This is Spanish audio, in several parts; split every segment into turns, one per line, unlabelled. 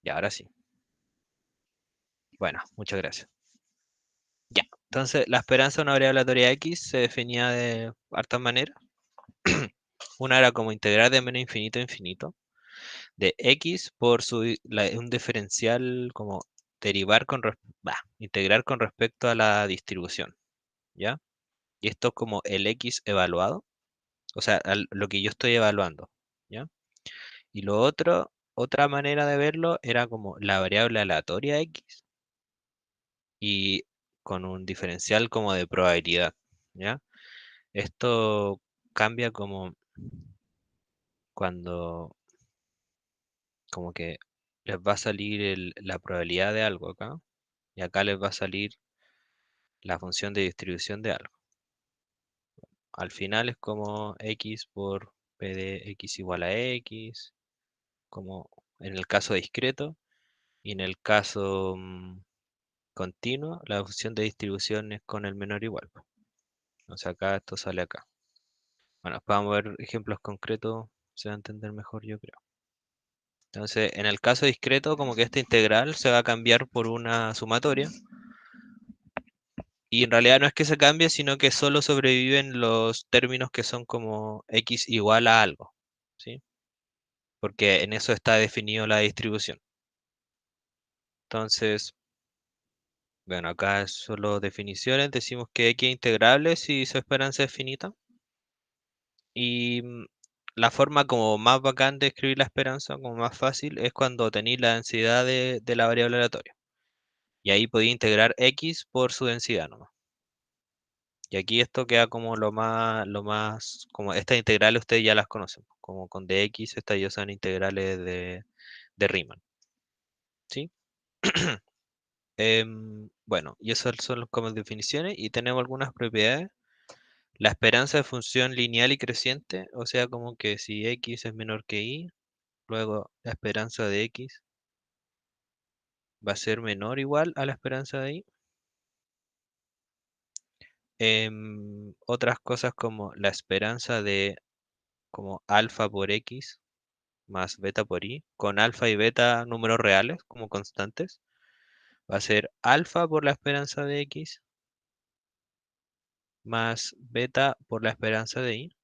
Y ahora sí. Bueno, muchas gracias. Ya. Entonces, la esperanza de una variable aleatoria X se definía de hartas maneras. Una era como integrar de menos infinito a infinito de X por un diferencial como derivar integrar con respecto a la distribución, ¿ya? Y esto es como el X evaluado, o sea, lo que yo estoy evaluando, ¿ya? Y lo otro, otra manera de verlo era como la variable aleatoria X y con un diferencial como de probabilidad, ¿ya? Esto cambia como cuando como que les va a salir la probabilidad de algo acá y acá les va a salir la función de distribución de algo. Al final es como x por p de x igual a x, como en el caso discreto, y en el caso continuo, la función de distribución es con el menor igual, po. O sea, acá esto sale acá. Bueno, vamos a ver ejemplos concretos, se va a entender mejor, yo creo. Entonces, en el caso discreto, como que esta integral se va a cambiar por una sumatoria. Y en realidad no es que se cambie, sino que solo sobreviven los términos que son como x igual a algo, ¿sí? Porque en eso está definido la distribución. Entonces, bueno, acá es solo definiciones. Decimos que x es integrable si su esperanza es finita. Y la forma como más bacán de escribir la esperanza, como más fácil, es cuando tenéis la densidad de la variable aleatoria. Y ahí podéis integrar x por su densidad nomás. Y aquí esto queda como como estas integrales ustedes ya las conocen, como con dx, estas ya son integrales de Riemann, ¿sí? Bueno, y esas son como definiciones y tenemos algunas propiedades. La esperanza de función lineal y creciente, o sea, como que si x es menor que y, luego la esperanza de x va a ser menor o igual a la esperanza de y. Otras cosas como la esperanza de como alfa por x más beta por i, con alfa y beta números reales como constantes, va a ser alfa por la esperanza de x más beta por la esperanza de y.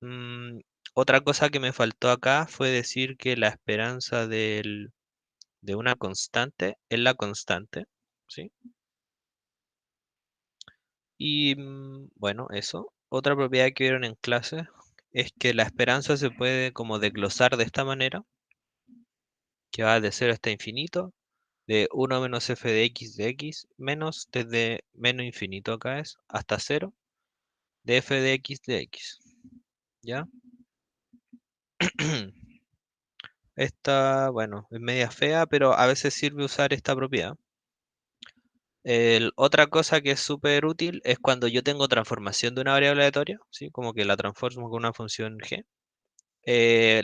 Mm, Otra cosa que me faltó acá fue decir que la esperanza de una constante es la constante, ¿sí? Y bueno, eso. Otra propiedad que vieron en clase es que la esperanza se puede como desglosar de esta manera, que va de 0 hasta infinito, de 1 menos f de x menos desde menos infinito acá es hasta 0 de f de x, ¿ya? Esta, bueno, es media fea, pero a veces sirve usar esta propiedad. Otra cosa que es súper útil es cuando yo tengo transformación de una variable aleatoria, ¿sí? Como que la transformo con una función g.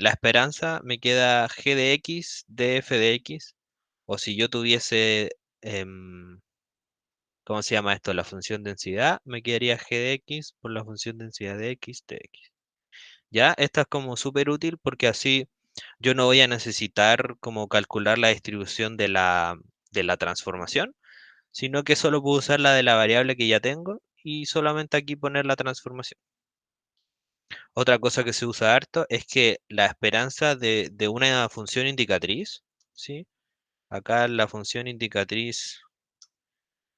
La esperanza me queda g de x de f de x, o si yo tuviese ¿cómo se llama esto? La función densidad, me quedaría g de x por la función densidad de x. ¿Ya? Esta es como súper útil porque así yo no voy a necesitar como calcular la distribución de la transformación, sino que solo puedo usar la de la variable que ya tengo y solamente aquí poner la transformación. Otra cosa que se usa harto es que la esperanza de una función indicatriz, ¿sí? Acá la función indicatriz,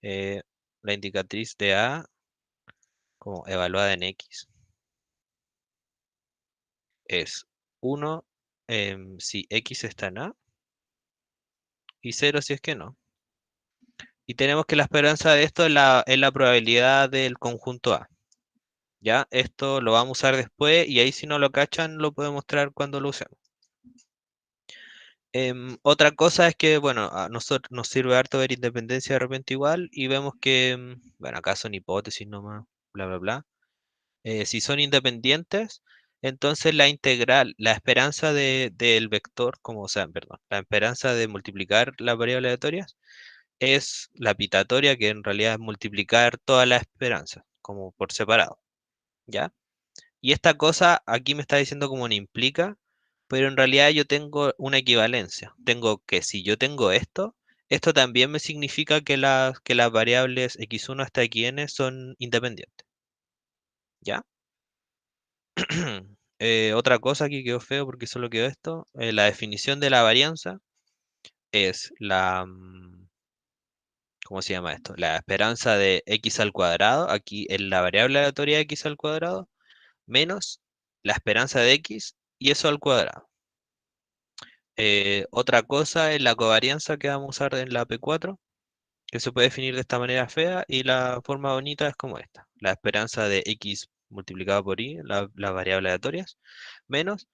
eh, la indicatriz de A como evaluada en X es 1 si X está en A y 0 si es que no. Y tenemos que la esperanza de esto es la probabilidad del conjunto A. ¿Ya? Esto lo vamos a usar después y ahí si no lo cachan lo puedo mostrar cuando lo usemos. Otra cosa es que, bueno, a nosotros nos sirve harto ver independencia de repente igual y vemos que, bueno, acá son hipótesis nomás, bla, bla, bla. Si son independientes, entonces la integral, la esperanza del vector, como, o sea, perdón, la esperanza de multiplicar las variables aleatorias es la pitatoria, que en realidad es multiplicar toda la esperanza, como por separado, ¿ya? Y esta cosa aquí me está diciendo como no implica, pero en realidad yo tengo una equivalencia. Tengo que si yo tengo esto, esto también me significa que las variables x1 hasta xn son independientes. ¿Ya? Otra cosa aquí quedó feo porque solo quedó esto. La definición de la varianza es ¿cómo se llama esto? La esperanza de x al cuadrado, aquí en la variable aleatoria x al cuadrado, menos la esperanza de x y eso al cuadrado. Otra cosa es la covarianza que vamos a usar en la P4, que se puede definir de esta manera fea, y la forma bonita es como esta. La esperanza de x multiplicado por y, las variables aleatorias, menos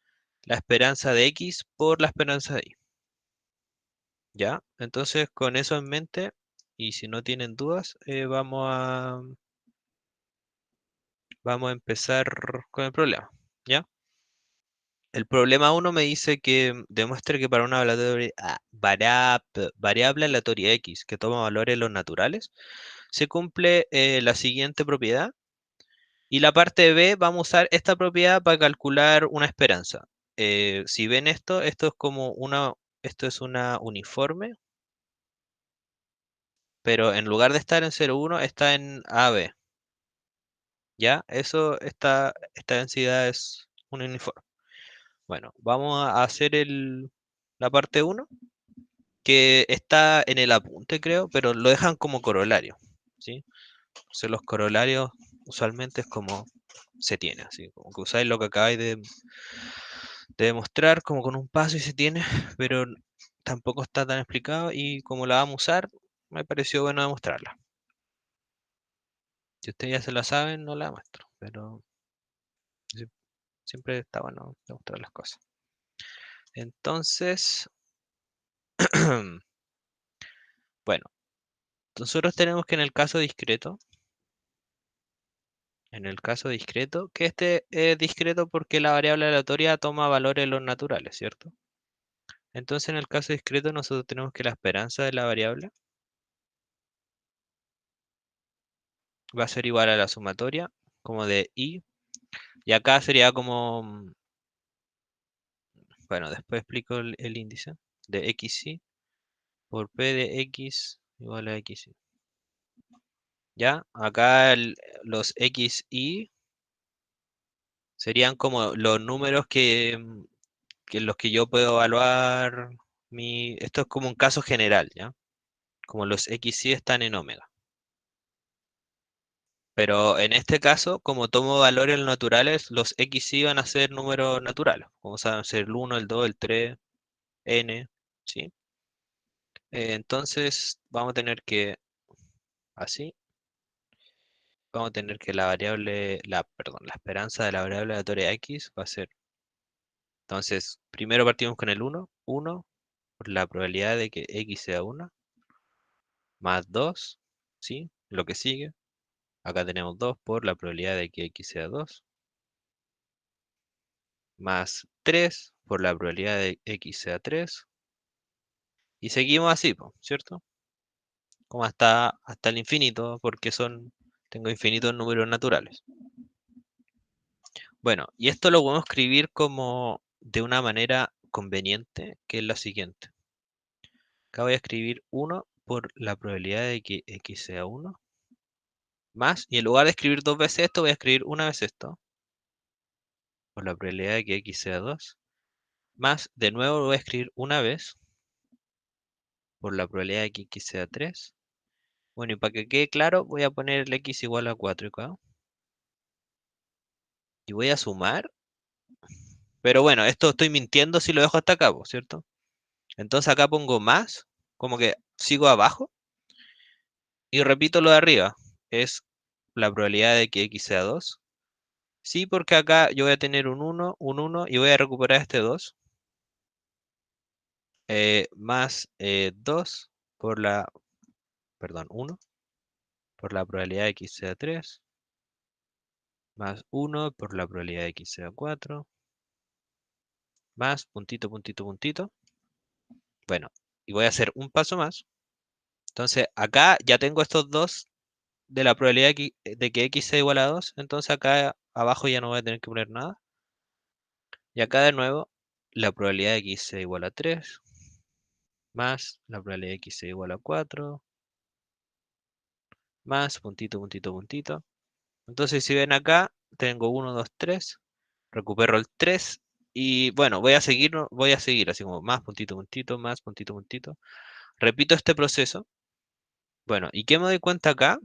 la esperanza de x por la esperanza de y. ¿Ya? Entonces, con eso en mente, y si no tienen dudas, vamos a empezar con el problema. ¿Ya? El problema uno me dice que demuestre que para una variable aleatoria x que toma valores los naturales, se cumple la siguiente propiedad. Y la parte B, vamos a usar esta propiedad para calcular una esperanza. Si ven esto, esto es una uniforme, pero en lugar de estar en 0,1, está en AB. ¿Ya? Esta densidad es un uniforme. Bueno, vamos a hacer la parte uno, que está en el apunte, creo, pero lo dejan como corolario, ¿sí? O sea, los corolarios usualmente es como se tiene, así como que usáis lo que acabáis de demostrar como con un paso y se tiene, pero tampoco está tan explicado y como la vamos a usar, me pareció bueno demostrarla. Si ustedes ya se la saben, no la muestro, pero sí- siempre está bueno demostrar las cosas. Entonces, bueno, nosotros tenemos que en el caso discreto, que este es discreto porque la variable aleatoria toma valores los naturales, ¿cierto? Entonces, en el caso discreto, nosotros tenemos que la esperanza de la variable va a ser igual a la sumatoria, como de i, y acá sería como, bueno, después explico el índice de xi por p de x igual a xi. ¿Ya? Acá los xi serían como los números que en los que yo puedo evaluar esto es como un caso general, ¿ya? Como los xi están en omega. Pero en este caso, como tomo valores naturales, los xi van a ser números naturales, como van a ser el 1, el 2, el 3, n, ¿sí? Entonces vamos a tener que, así, vamos a tener que perdón, la esperanza de la variable aleatoria x va a ser, entonces, primero partimos con el 1, 1 por la probabilidad de que x sea 1, más 2, ¿sí? Lo que sigue, acá tenemos 2 por la probabilidad de que x sea 2, más 3 por la probabilidad de x sea 3, y seguimos así, po, ¿cierto? Como hasta el infinito, porque tengo infinitos números naturales. Bueno, y esto lo podemos escribir como de una manera conveniente, que es la siguiente. Acá voy a escribir 1 por la probabilidad de que x sea 1, más, y en lugar de escribir dos veces esto, voy a escribir una vez esto, por la probabilidad de que x sea 2, más, de nuevo lo voy a escribir una vez, por la probabilidad de que x sea 3. Bueno, y para que quede claro, voy a poner el x igual a 4 acá, y voy a sumar, pero bueno, esto estoy mintiendo si lo dejo hasta acá, po, ¿cierto? Entonces acá pongo más, como que sigo abajo, y repito lo de arriba, es la probabilidad de que x sea 2. Sí, porque acá yo voy a tener un 1 y voy a recuperar este 2, más 2 por perdón, 1 por la probabilidad de x sea 3, más 1 por la probabilidad de x sea 4, más puntito, puntito, puntito. Bueno, y voy a hacer un paso más. Entonces acá ya tengo estos dos de la probabilidad de que x sea igual a 2, entonces acá abajo ya no voy a tener que poner nada. Y acá de nuevo la probabilidad de x sea igual a 3, más la probabilidad de x sea igual a 4, más puntito, puntito, puntito. Entonces, si ven acá, tengo 1, 2, 3, recupero el 3 y bueno, voy a seguir así como más puntito, puntito, más puntito, puntito. Repito este proceso. Bueno, ¿y qué me doy cuenta acá?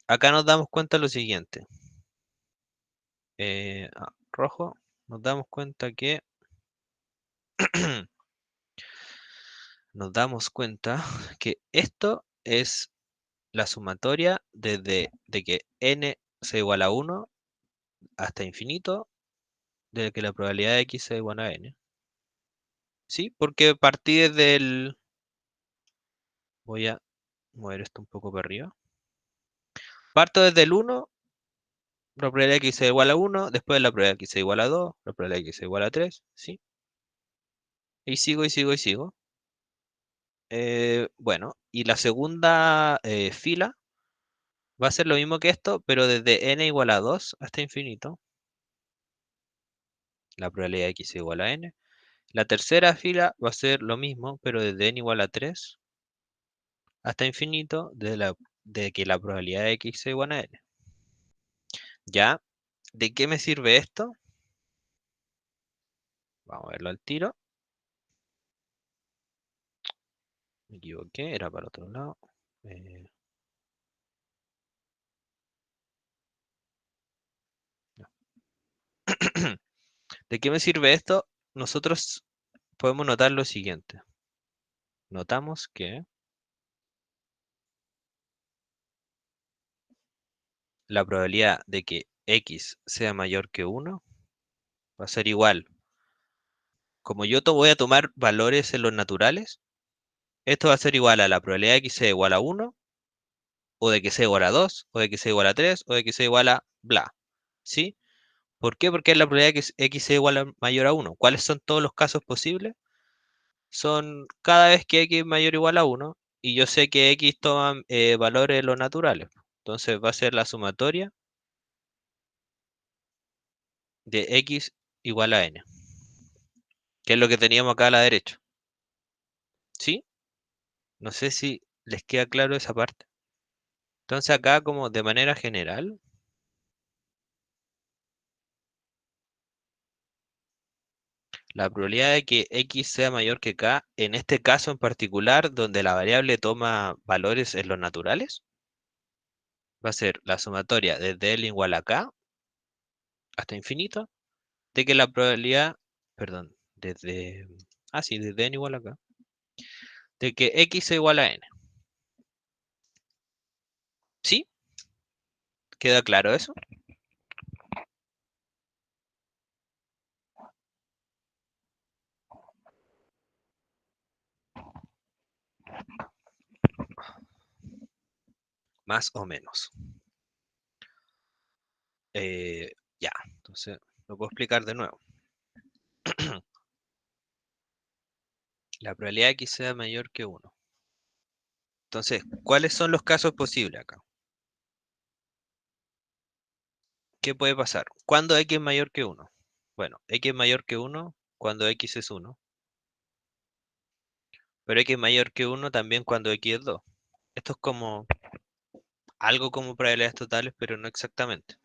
Acá nos damos cuenta lo siguiente. Rojo, nos damos cuenta que nos damos cuenta que esto es la sumatoria desde de que n sea igual a 1 hasta infinito, de que la probabilidad de x sea igual a n. ¿Sí? Porque partí desde el... Voy a mover esto un poco para arriba. Parto desde el 1, la probabilidad de x sea igual a 1, después la probabilidad de x sea igual a 2, la probabilidad de x sea igual a 3, ¿sí? Y sigo y sigo y sigo. Bueno, y la segunda fila va a ser lo mismo que esto, pero desde n igual a 2 hasta infinito, la probabilidad de x es igual a n. La tercera fila va a ser lo mismo, pero desde n igual a 3 hasta infinito, de que la probabilidad de x sea igual a n. ¿Ya? ¿De qué me sirve esto? Vamos a verlo al tiro. Me equivoqué, era para el otro lado. Eh, no. ¿De qué me sirve esto? Nosotros podemos notar lo siguiente. Notamos que la probabilidad de que x sea mayor que 1 va a ser igual. Como yo voy a tomar valores en los naturales, esto va a ser igual a la probabilidad de que sea igual a 1, o de que sea igual a 2, o de que sea igual a 3, o de que sea igual a bla. ¿Sí? ¿Por qué? Porque es la probabilidad de que x sea igual a mayor a 1. ¿Cuáles son todos los casos posibles? Son cada vez que x es mayor o igual a 1, y yo sé que x toma valores en los naturales. Entonces va a ser la sumatoria de x igual a n, que es lo que teníamos acá a la derecha. ¿Sí? No sé si les queda claro esa parte. Entonces acá como de manera general, la probabilidad de que x sea mayor que k, en este caso en particular, donde la variable toma valores en los naturales, va a ser la sumatoria desde L igual a k hasta infinito, de que la probabilidad, perdón, sí, desde n igual a k, de que x sea igual a n. ¿Sí? ¿Queda claro eso? Más o menos. Ya, entonces lo puedo explicar de nuevo. La probabilidad de x sea mayor que 1. Entonces, ¿cuáles son los casos posibles acá? ¿Qué puede pasar? ¿Cuándo x es mayor que 1? Bueno, x es mayor que 1 cuando x es 1, pero x es mayor que 1 también cuando x es 2. Esto es como algo como probabilidades totales, pero no exactamente.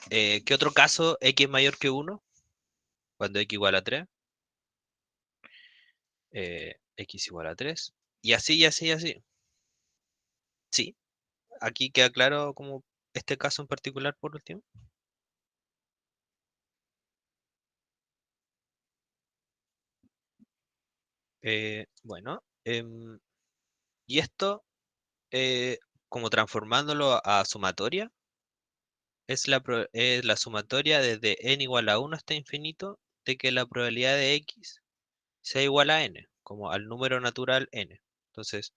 ¿Qué otro caso x es mayor que 1? Cuando x igual a 3. X igual a 3. Y así, y así, y así. Sí, aquí queda claro como este caso en particular por último. Bueno, y esto, como transformándolo a sumatoria, es la sumatoria desde n igual a 1 hasta infinito de que la probabilidad de x sea igual a n, como al número natural n. Entonces,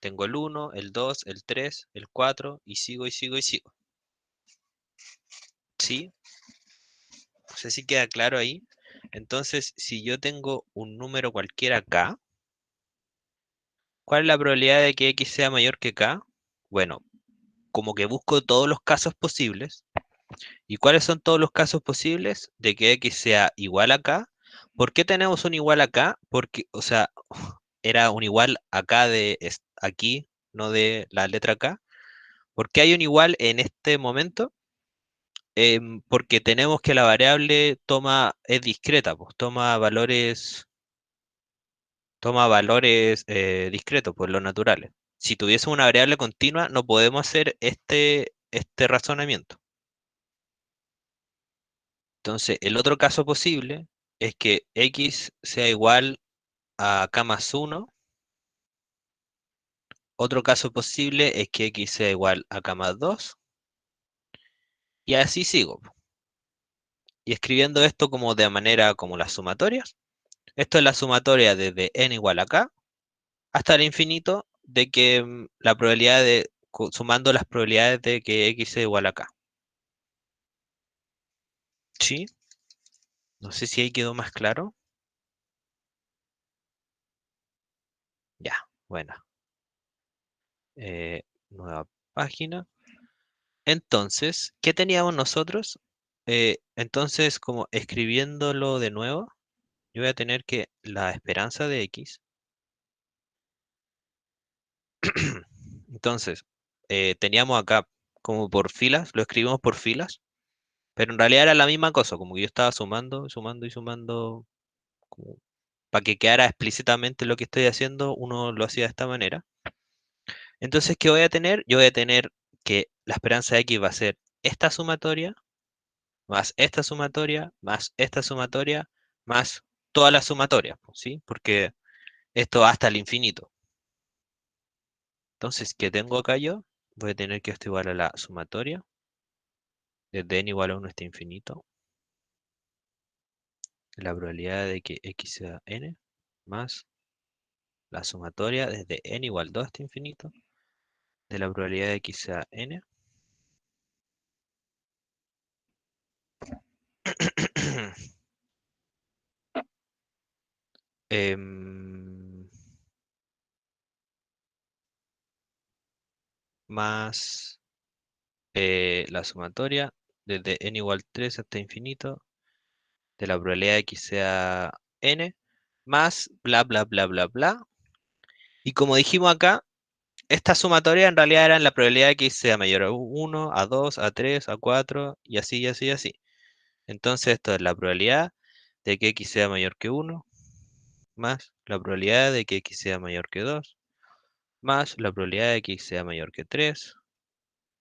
tengo el 1, el 2, el 3, el 4, y sigo y sigo y sigo. ¿Sí? No sé si queda claro ahí. Entonces, si yo tengo un número cualquiera k, ¿cuál es la probabilidad de que x sea mayor que k? Bueno, como que busco todos los casos posibles, ¿Y cuáles son todos los casos posibles de que x sea igual acá? ¿Por qué tenemos un igual acá? Porque, o sea, era un igual acá de aquí, no de la letra K. ¿Por qué hay un igual en este momento? Porque tenemos que la variable es discreta, pues toma valores discretos, pues los naturales. Si tuviésemos una variable continua, no podemos hacer este razonamiento. Entonces, el otro caso posible es que x sea igual a k más 1. Otro caso posible es que x sea igual a k más 2. Y así sigo. Y escribiendo esto como de manera como las sumatorias. Esto es la sumatoria desde n igual a k hasta el infinito de que la probabilidad sumando las probabilidades de que x sea igual a k. ¿Sí? No sé si ahí quedó más claro. Ya, bueno. Nueva página. Entonces, ¿qué teníamos nosotros? Entonces, como escribiéndolo de nuevo, yo voy a tener que la esperanza de x. Entonces, teníamos acá como por filas, lo escribimos por filas, pero en realidad era la misma cosa, como que yo estaba sumando, sumando y sumando, como para que quedara explícitamente lo que estoy haciendo, uno lo hacía de esta manera. Entonces, ¿qué voy a tener? Yo voy a tener que la esperanza de x va a ser esta sumatoria, más esta sumatoria, más esta sumatoria, más todas las sumatorias, pues, ¿sí? Porque esto va hasta el infinito. Entonces, ¿qué tengo acá yo? Voy a tener que esto igual a la sumatoria, desde n igual a 1 hasta infinito, la probabilidad de que x sea n, más la sumatoria desde n igual 2 hasta infinito, de la probabilidad de que x sea n, em, más la sumatoria desde n igual 3 hasta infinito, de la probabilidad de que sea n, más bla, bla, bla, bla, bla. Y como dijimos acá, esta sumatoria en realidad era la probabilidad de que sea mayor a 1, a 2, a 3, a 4, y así, y así, y así. Entonces esto es la probabilidad de que x sea mayor que 1, más la probabilidad de que x sea mayor que 2, más la probabilidad de que x sea mayor que 3,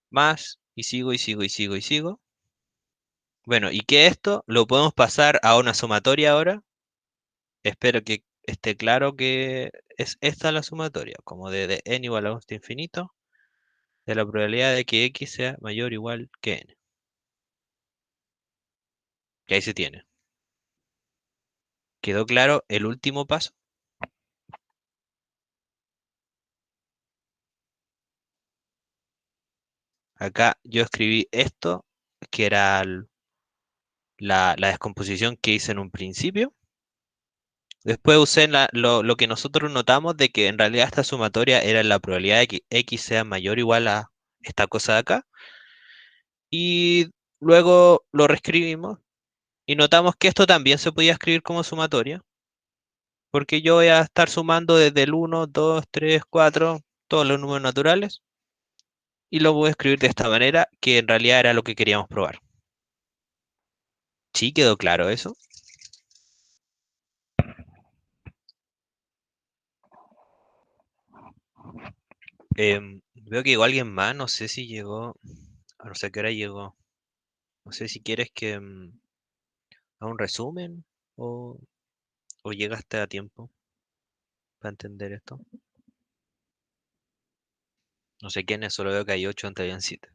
más, y sigo, y sigo, y sigo, y sigo. Bueno, y que esto lo podemos pasar a una sumatoria ahora. Espero que esté claro que es esta la sumatoria, como de n igual a 1 hasta infinito, de la probabilidad de que x sea mayor o igual que n. Que ahí se tiene. ¿Quedó claro el último paso? Acá yo escribí esto, que era la descomposición que hice en un principio. Después usé lo que nosotros notamos de que en realidad esta sumatoria era la probabilidad de que x sea mayor o igual a esta cosa de acá. Y luego lo reescribimos y notamos que esto también se podía escribir como sumatoria, porque yo voy a estar sumando desde el 1, 2, 3, 4, todos los números naturales, y lo voy a escribir de esta manera, que en realidad era lo que queríamos probar. ¿Sí quedó claro eso? Veo que llegó alguien más, no sé si llegó, no sé a qué hora llegó. No sé si quieres que haga un resumen o, o llegaste a tiempo para entender esto. No sé quiénes, solo veo que hay 8, antes habían 7.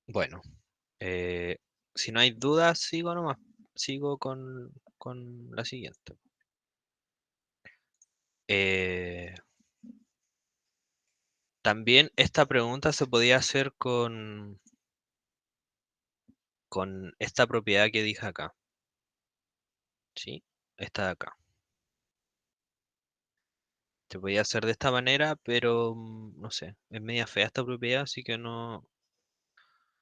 Bueno, eh, si no hay dudas, sigo nomás. Sigo con la siguiente. Eh, También esta pregunta se podía hacer con esta propiedad que dije acá. ¿Sí? Esta de acá. Se podía hacer de esta manera, pero no sé, es media fea esta propiedad, así que no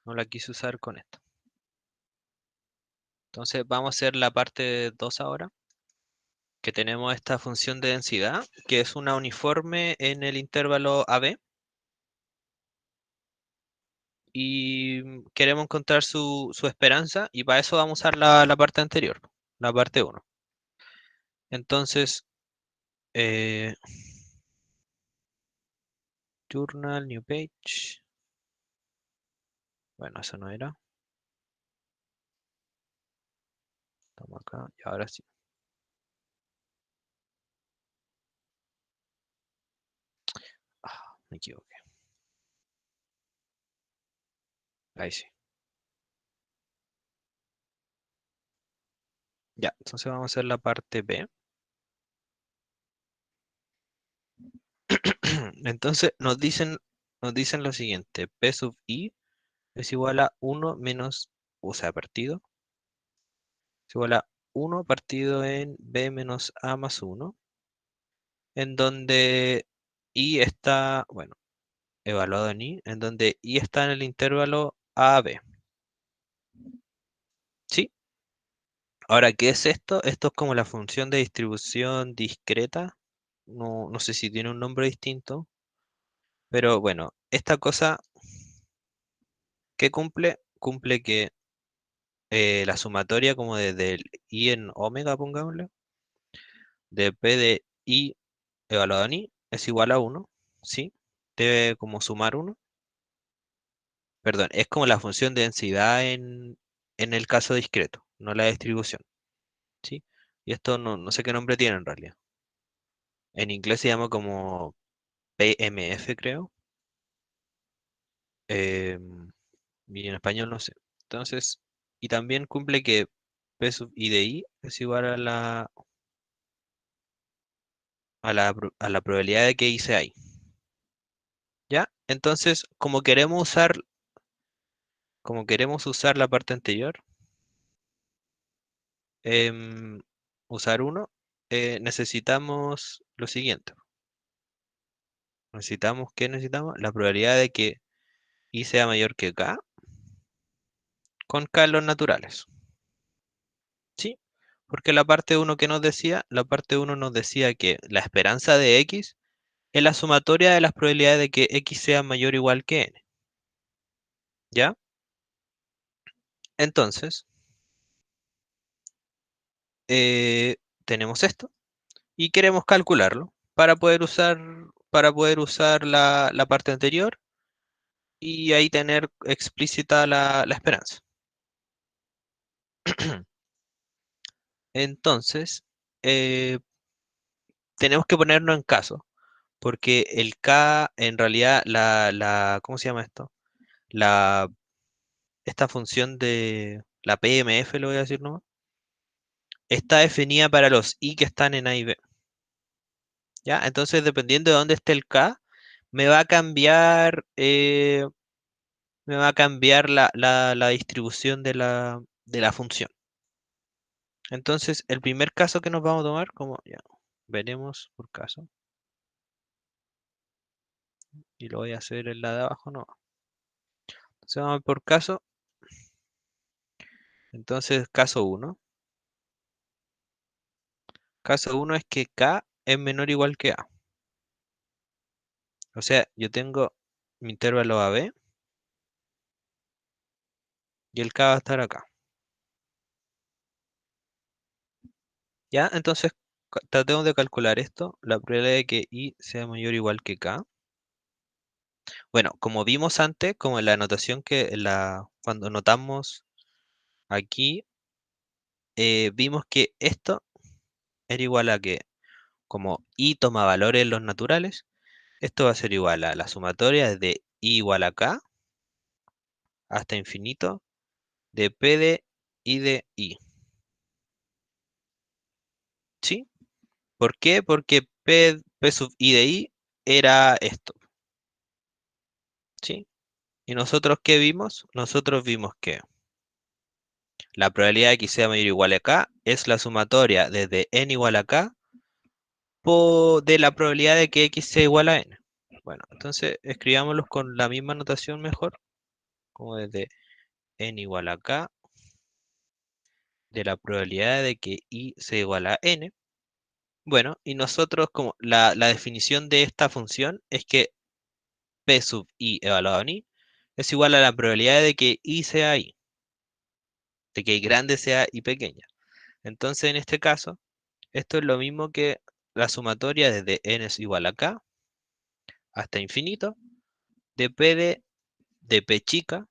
la quise usar con esto. Entonces vamos a hacer la parte 2 ahora, que tenemos esta función de densidad, que es una uniforme en el intervalo AB, y queremos encontrar su esperanza, y para eso vamos a usar la parte anterior, la parte uno. Entonces, eh, journal, new page, bueno, eso no era, estamos acá, y ahora sí. Me equivoqué, ahí sí. Ya, entonces vamos a hacer la parte B. Entonces nos dicen lo siguiente, P sub I es igual a uno menos, o sea, partido, es igual a uno partido en B menos A más uno, en donde I está, bueno, evaluado en I, en donde I está en el intervalo A B. ¿Sí? Ahora, ¿qué es esto? Esto es como la función de distribución discreta. No sé si tiene un nombre distinto, pero bueno, esta cosa que cumple que la sumatoria como desde el I en omega, pongámosle, de P de I evaluado en I es igual a uno, ¿sí? Debe como sumar uno. Perdón, es como la función de densidad en el caso discreto, no la distribución, ¿sí? Y esto no sé qué nombre tiene en realidad. En inglés se llama como PMF, creo. Y en español no sé. Entonces, y también cumple que P sub I de I es igual a la probabilidad de que I sea I. ¿Ya? Entonces, como queremos usar la parte anterior, em, usar uno, necesitamos lo siguiente. ¿Qué necesitamos? La probabilidad de que I sea mayor que K con K en los naturales. ¿Sí? Porque la parte uno nos decía que la esperanza de X es la sumatoria de las probabilidades de que X sea mayor o igual que N. ¿Ya? Entonces, eh, tenemos esto y queremos calcularlo para poder usar la parte anterior y ahí tener explícita la esperanza. Entonces, eh, tenemos que ponernos en caso, porque el K, en realidad, ¿cómo se llama esto? La, esta función de la PMF, lo voy a decir nomás, está definida para los I que están en A y B. ¿Ya? Entonces, dependiendo de dónde esté el K, me va a cambiar, la distribución de la función. Entonces, el primer caso que nos vamos a tomar, como ya veremos por caso, y lo voy a hacer en la de abajo, no. Entonces, vamos a ver por caso. Entonces, caso uno. Caso uno es que K es menor o igual que A. O sea, yo tengo mi intervalo AB y el K va a estar acá. ¿Ya? Entonces, tratemos de calcular esto. La probabilidad de que I sea mayor o igual que K. Bueno, como vimos antes, como en la anotación cuando notamos aquí, vimos que esto era igual a que, como I toma valores en los naturales, esto va a ser igual a la sumatoria de I igual a K hasta infinito de P de I de I. ¿Sí? ¿Por qué? Porque P sub I de I era esto. ¿Sí? ¿Y nosotros qué vimos? Nosotros vimos que la probabilidad de que sea mayor o igual a K es la sumatoria desde n igual a K de la probabilidad de que x sea igual a n. Bueno, entonces escribámoslos con la misma notación mejor, como desde n igual a k, de la probabilidad de que y sea igual a n. Bueno, y nosotros como la definición de esta función es que p sub i evaluado en i es igual a la probabilidad de que i sea i, de que i grande sea i pequeña. Entonces en este caso, esto es lo mismo que la sumatoria desde n es igual a k hasta infinito de p de p chica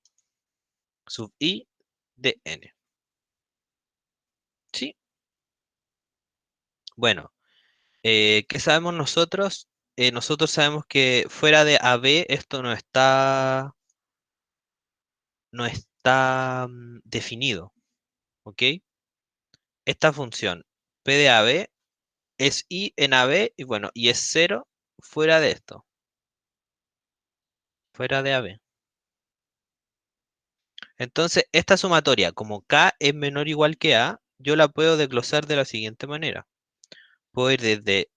sub i de n. ¿Sí? Bueno, ¿qué sabemos nosotros? Nosotros sabemos que fuera de AB esto no está definido, ¿ok? Esta función p de AB es i en AB y bueno, y es cero fuera de esto, fuera de AB. Entonces, esta sumatoria, como k es menor o igual que a, yo la puedo desglosar de la siguiente manera. Puedo ir desde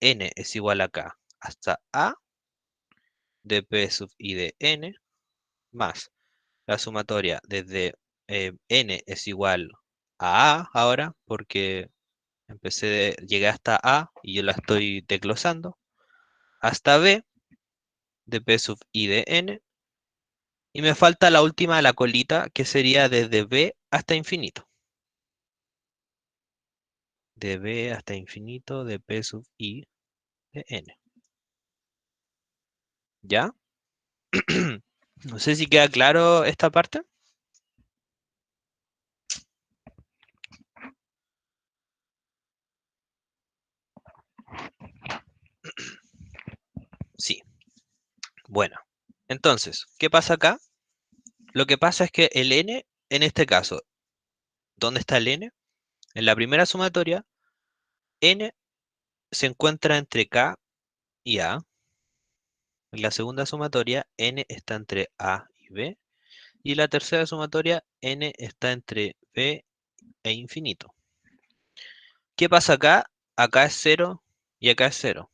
n es igual a k hasta a de p sub i de n más la sumatoria desde n es igual a ahora, porque llegué hasta a y yo la estoy desglosando, hasta b de p sub i de n, y me falta la última, la colita, que sería desde b hasta infinito. De b hasta infinito de p sub i de n. ¿Ya? No sé si queda claro esta parte. Sí. Bueno. Entonces, ¿qué pasa acá? Lo que pasa es que el n, en este caso, ¿dónde está el n? En la primera sumatoria, n se encuentra entre k y a. En la segunda sumatoria, n está entre a y b. Y la tercera sumatoria, n está entre b e infinito. ¿Qué pasa acá? Acá es 0 y acá es 0.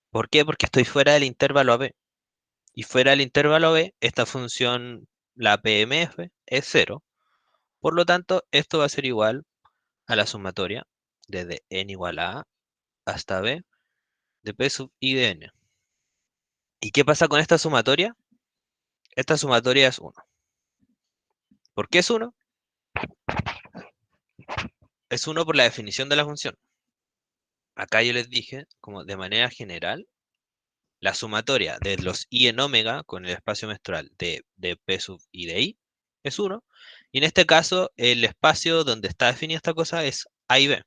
¿Por qué? Porque estoy fuera del intervalo AB. Y fuera del intervalo B, esta función, la PMF, es 0. Por lo tanto, esto va a ser igual a la sumatoria desde n igual a hasta b de p sub i de n. ¿Y qué pasa con esta sumatoria? Esta sumatoria es 1. ¿Por qué es 1? Es 1 por la definición de la función. Acá yo les dije, como de manera general, la sumatoria de los i en omega con el espacio menstrual de p sub i de i es 1. Y en este caso, el espacio donde está definida esta cosa es a y b.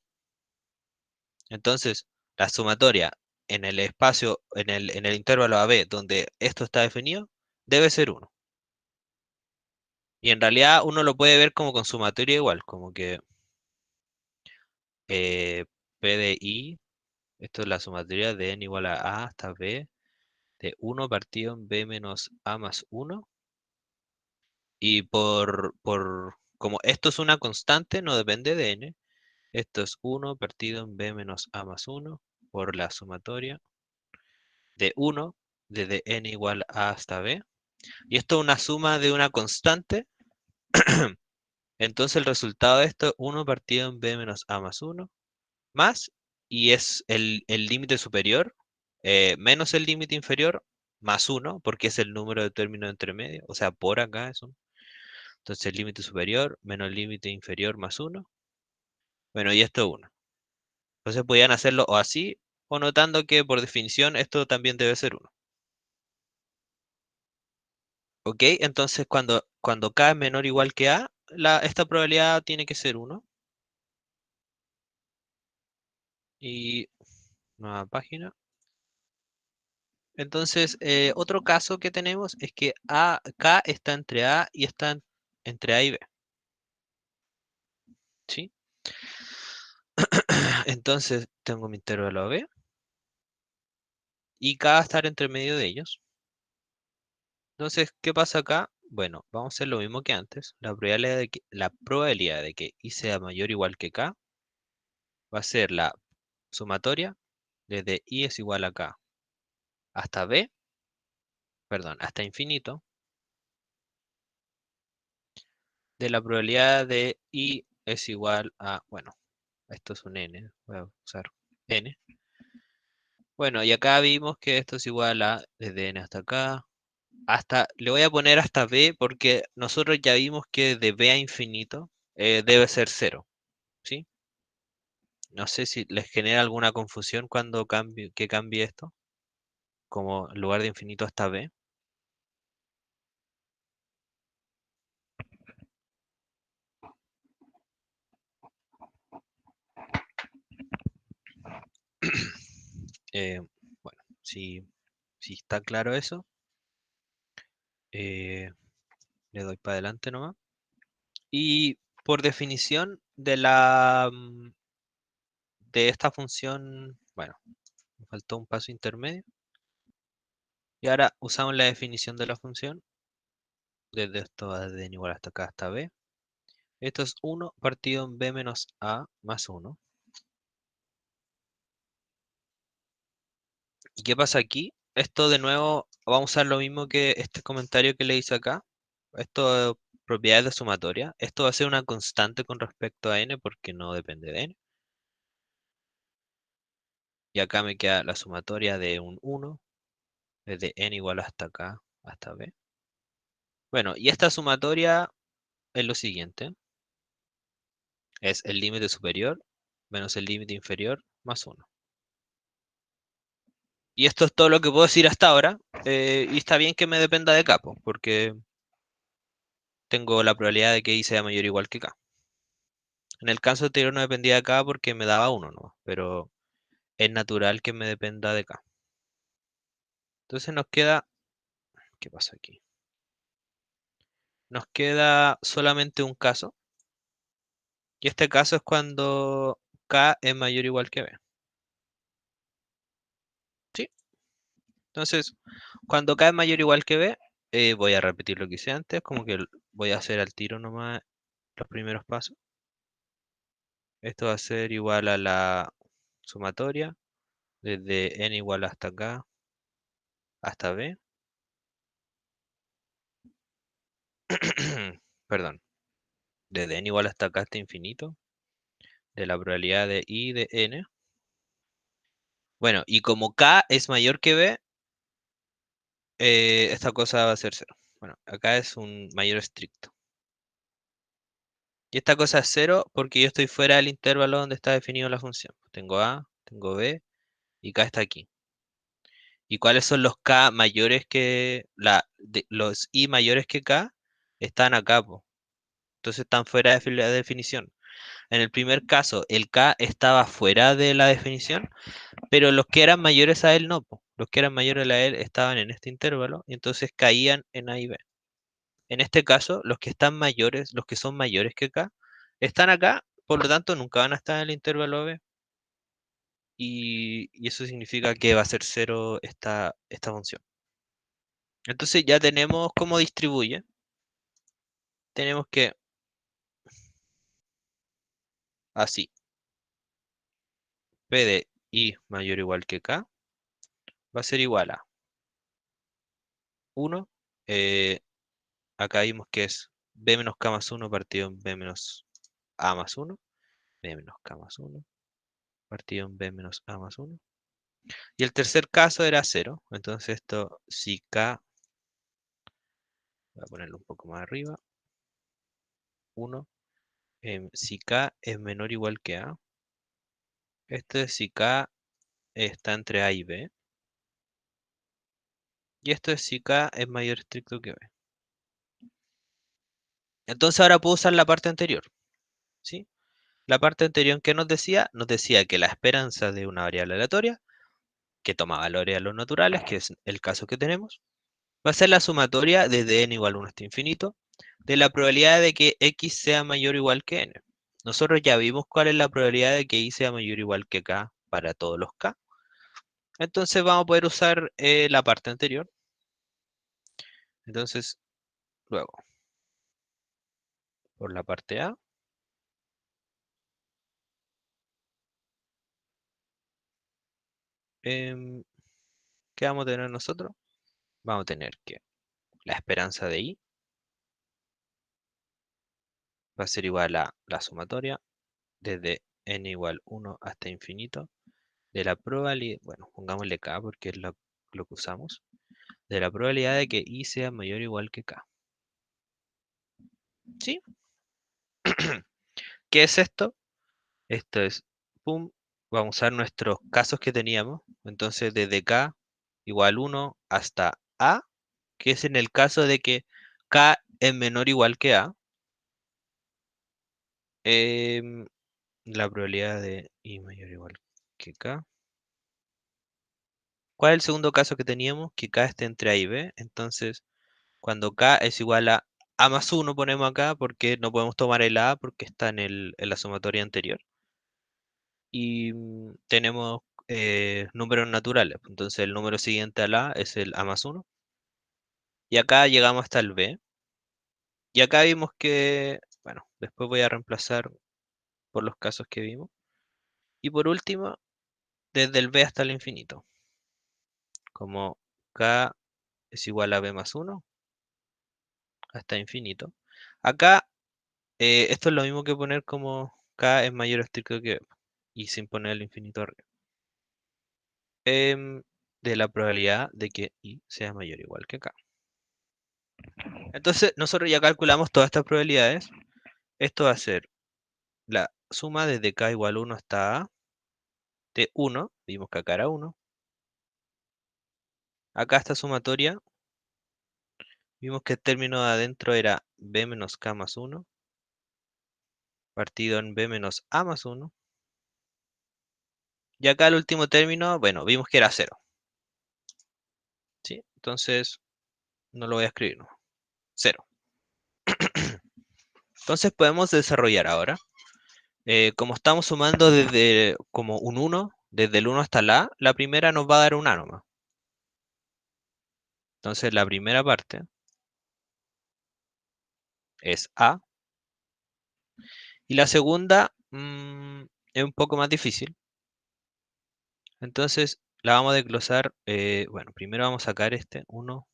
Entonces, la sumatoria en el espacio, en el intervalo AB donde esto está definido, debe ser 1. Y en realidad uno lo puede ver como con sumatoria igual, como que P de I, esto es la sumatoria de n igual a hasta B, de 1 partido en B menos A más 1. Y como esto es una constante, no depende de n, esto es 1 partido en B menos A más 1 por la sumatoria de 1 desde n igual a hasta b. Y esto es una suma de una constante. Entonces el resultado de esto es 1 partido en b menos a más 1 más, y es el límite superior menos el límite inferior más 1, porque es el número de términos entre medio, o sea, por acá es 1. Entonces el límite superior menos el límite inferior más 1. Bueno, y esto es 1. Entonces podían hacerlo o así, o notando que por definición esto también debe ser 1. ¿Ok? Entonces cuando k es menor o igual que a, esta probabilidad tiene que ser 1. Y nueva página. Entonces, otro caso que tenemos es que k está entre a y está entre a y b. ¿Sí? Entonces tengo mi intervalo a b y k va a estar entre medio de ellos. Entonces, ¿qué pasa acá? Bueno, vamos a hacer lo mismo que antes. La probabilidad de que i sea mayor o igual que k va a ser la sumatoria desde i es igual a k hasta b, perdón, hasta infinito, de la probabilidad de i es igual a, bueno, esto es un n, voy a usar n. Bueno, y acá vimos que esto es igual a desde n hasta acá, hasta, le voy a poner hasta b porque nosotros ya vimos que de b a infinito debe ser cero, ¿sí? No sé si les genera alguna confusión cuando cambie esto, como en lugar de infinito hasta b. Eh, bueno, si está claro eso, eh, le doy para adelante nomás. Y por definición de esta función, bueno, me faltó un paso intermedio. Y ahora usamos la definición de la función, desde esto va desde n igual hasta acá hasta b. Esto es 1 partido en b menos a más 1. ¿Y qué pasa aquí? Esto de nuevo, vamos a usar lo mismo que este comentario que le hice acá. Esto, propiedades de sumatoria. Esto va a ser una constante con respecto a n porque no depende de n. Y acá me queda la sumatoria de un 1, desde n igual hasta acá, hasta b. Bueno, y esta sumatoria es lo siguiente. Es el límite superior menos el límite inferior más 1. Y esto es todo lo que puedo decir hasta ahora. Y está bien que me dependa de k, po, porque tengo la probabilidad de que i sea mayor o igual que k. En el caso anterior no dependía de k porque me daba 1, ¿no? Pero es natural que me dependa de k. Entonces nos queda... ¿Qué pasa aquí? Nos queda solamente un caso. Y este caso es cuando k es mayor o igual que b. ¿Sí? Entonces, cuando k es mayor o igual que b, voy a repetir lo que hice antes, como que voy a hacer al tiro nomás los primeros pasos. Esto va a ser igual a la sumatoria desde n igual hasta acá hasta b. Perdón, desde n igual hasta acá hasta infinito de la probabilidad de i de n. Bueno, y como k es mayor que b, esta cosa va a ser cero. Bueno, acá es un mayor estricto. Y esta cosa es cero porque yo estoy fuera del intervalo donde está definido la función. Tengo a, tengo b y k está aquí. ¿Y cuáles son los k mayores que los i mayores que k? Están acá, po. Entonces están fuera de la definición. En el primer caso, el k estaba fuera de la definición, pero los que eran mayores a él no, po. Los que eran mayores a él estaban en este intervalo y entonces caían en a y b. En este caso, los que están mayores, los que son mayores que k, están acá, por lo tanto nunca van a estar en el intervalo b. Y eso significa que va a ser cero esta función. Entonces ya tenemos cómo distribuye. Tenemos que, así, p de i mayor o igual que k va a ser igual a 1. eh, Acá vimos que es b menos k más 1 partido en b menos a más 1. B menos k más 1 partido en b menos a más 1. Y el tercer caso era 0. Entonces esto, si k, voy a ponerlo un poco más arriba, 1. Si k es menor o igual que a, esto es si k está entre a y b. Y esto es si k es mayor estricto que b. Entonces ahora puedo usar la parte anterior, ¿sí? La parte anterior que nos decía que la esperanza de una variable aleatoria, que toma valores a los naturales, que es el caso que tenemos, va a ser la sumatoria desde n igual a 1 hasta infinito, de la probabilidad de que x sea mayor o igual que n. Nosotros ya vimos cuál es la probabilidad de que y sea mayor o igual que k para todos los k. Entonces vamos a poder usar la parte anterior. Entonces, luego, por la parte A, ¿Qué vamos a tener nosotros? Vamos a tener que la esperanza de i va a ser igual a la sumatoria desde n igual 1 hasta infinito de la probabilidad, bueno, pongámosle k porque es lo que usamos, de la probabilidad de que i sea mayor o igual que k. ¿Sí? ¿Qué es esto? Esto es, pum, vamos a usar nuestros casos que teníamos. Entonces, desde k igual 1 hasta a, que es en el caso de que k es menor o igual que a, em, la probabilidad de i mayor o igual que k. ¿Cuál es el segundo caso que teníamos? Que k esté entre a y b. Entonces, cuando k es igual a más 1 ponemos acá porque no podemos tomar el a porque está en la sumatoria anterior. Y tenemos números naturales. Entonces el número siguiente al a es el a más 1. Y acá llegamos hasta el b. Y acá vimos que, bueno, después voy a reemplazar por los casos que vimos. Y por último, desde el b hasta el infinito. Como k es igual a b más 1 hasta infinito. Acá, esto es lo mismo que poner como k es mayor o estricto que b. Y sin poner el infinito arriba. De la probabilidad de que i sea mayor o igual que k. Entonces, nosotros ya calculamos todas estas probabilidades. Esto va a ser la suma desde k igual 1 hasta a de 1. Vimos que acá era 1. Acá esta sumatoria, vimos que el término de adentro era b menos k más 1, partido en b menos a más 1. Y acá el último término, bueno, vimos que era 0. ¿Sí? Entonces, no lo voy a escribir, no. 0. Entonces podemos desarrollar ahora. Como estamos sumando desde como un 1, desde el 1 hasta la primera nos va a dar un a nomás. Entonces la primera parte es a. Y la segunda es un poco más difícil. Entonces la vamos a desglosar. Bueno, primero vamos a sacar este 1.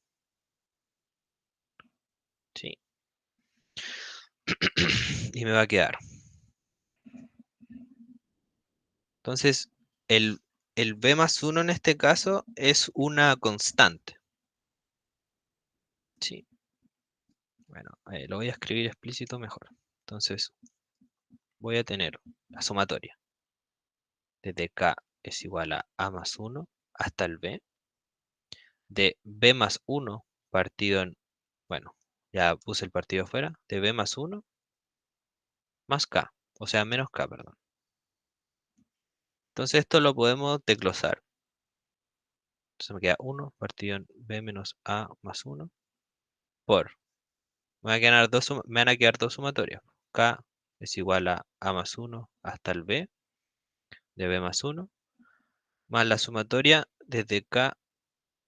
¿Sí? Y me va a quedar. Entonces el b más 1 en este caso es una constante. ¿Sí? Bueno, lo voy a escribir explícito mejor. Entonces voy a tener la sumatoria desde k es igual a más 1 hasta el b, de b más 1 partido en, bueno, ya puse el partido afuera, de b más 1 más k, o sea, menos k, perdón. Entonces esto lo podemos desglosar. Entonces me queda 1 partido en b menos a más 1 por, me van a quedar dos sumatorias. K es igual a más 1 hasta el b de b más 1, más la sumatoria desde k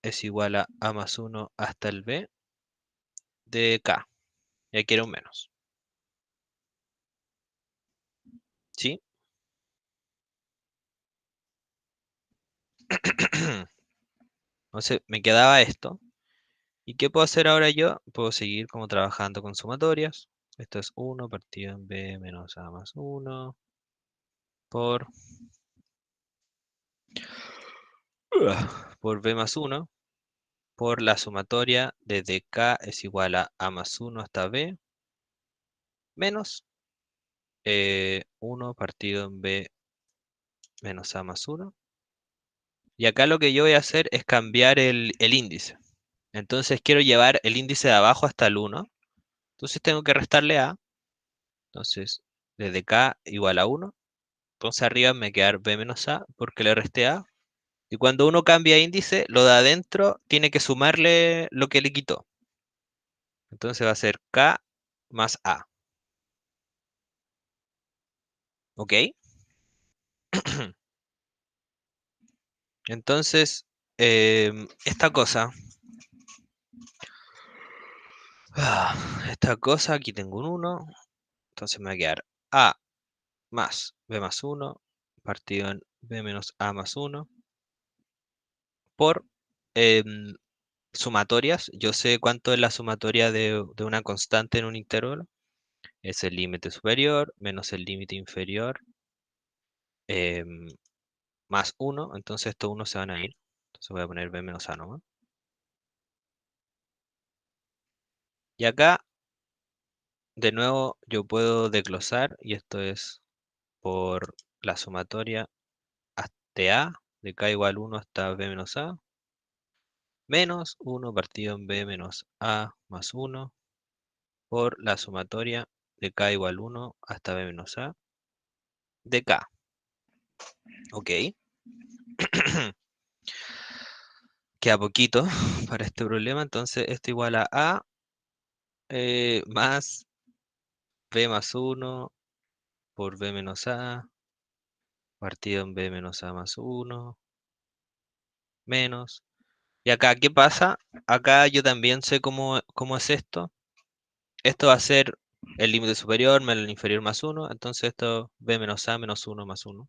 es igual a más 1 hasta el b de k. Ya quiero un menos. ¿Sí? Entonces me quedaba esto. ¿Y qué puedo hacer ahora yo? Puedo seguir como trabajando con sumatorias. Esto es 1 partido en b menos a más 1 por, por b más 1 por la sumatoria desde k es igual a más 1 hasta b menos 1 partido en b menos a más 1. Y acá lo que yo voy a hacer es cambiar el índice. Entonces quiero llevar el índice de abajo hasta el 1. Entonces tengo que restarle a. Entonces, desde k igual a 1. Entonces arriba me quedar b menos a porque le resté a. Y cuando uno cambia índice, lo de adentro tiene que sumarle lo que le quitó. Entonces va a ser k más a. ¿Ok? Entonces, esta cosa, esta cosa, aquí tengo un 1. Entonces me va a quedar a más b más 1 partido en b menos a más 1 por em, sumatorias. Yo sé cuánto es la sumatoria de una constante en un intervalo. Es el límite superior menos el límite inferior em, más uno. Entonces estos unos se van a ir. Entonces voy a poner b menos a nomás. Y acá, de nuevo, yo puedo desglosar, y esto es por la sumatoria hasta a, de k igual 1 hasta b menos a, menos 1 partido en b menos a más 1 por la sumatoria de k igual 1 hasta b menos a de k. Ok. Queda poquito para este problema, entonces esto igual a más b más 1 por b menos a partido en b menos a más 1 menos. Y acá, ¿qué pasa? Acá yo también sé cómo es esto. Esto va a ser el límite superior menos el inferior más 1. Entonces esto b menos a menos 1 más 1.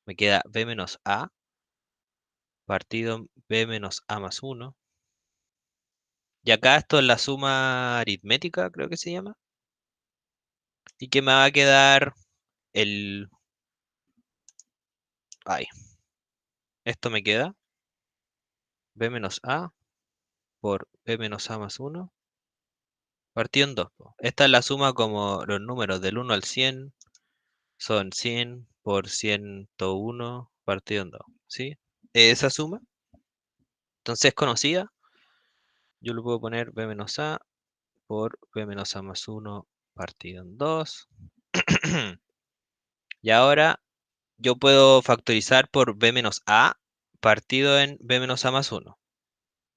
Me queda b menos a partido en b menos a más 1. Y acá esto es la suma aritmética, creo que se llama. Y que me va a quedar el... Ay, esto me queda b menos a por b menos a más 1 partido en 2. Esta es la suma como los números del 1 al 100 son 100 por 101 partido en 2, ¿sí? Esa suma, entonces es conocida. Yo le puedo poner b menos a por b menos a más 1 partido en 2. Y ahora yo puedo factorizar por b menos a partido en b menos a más 1,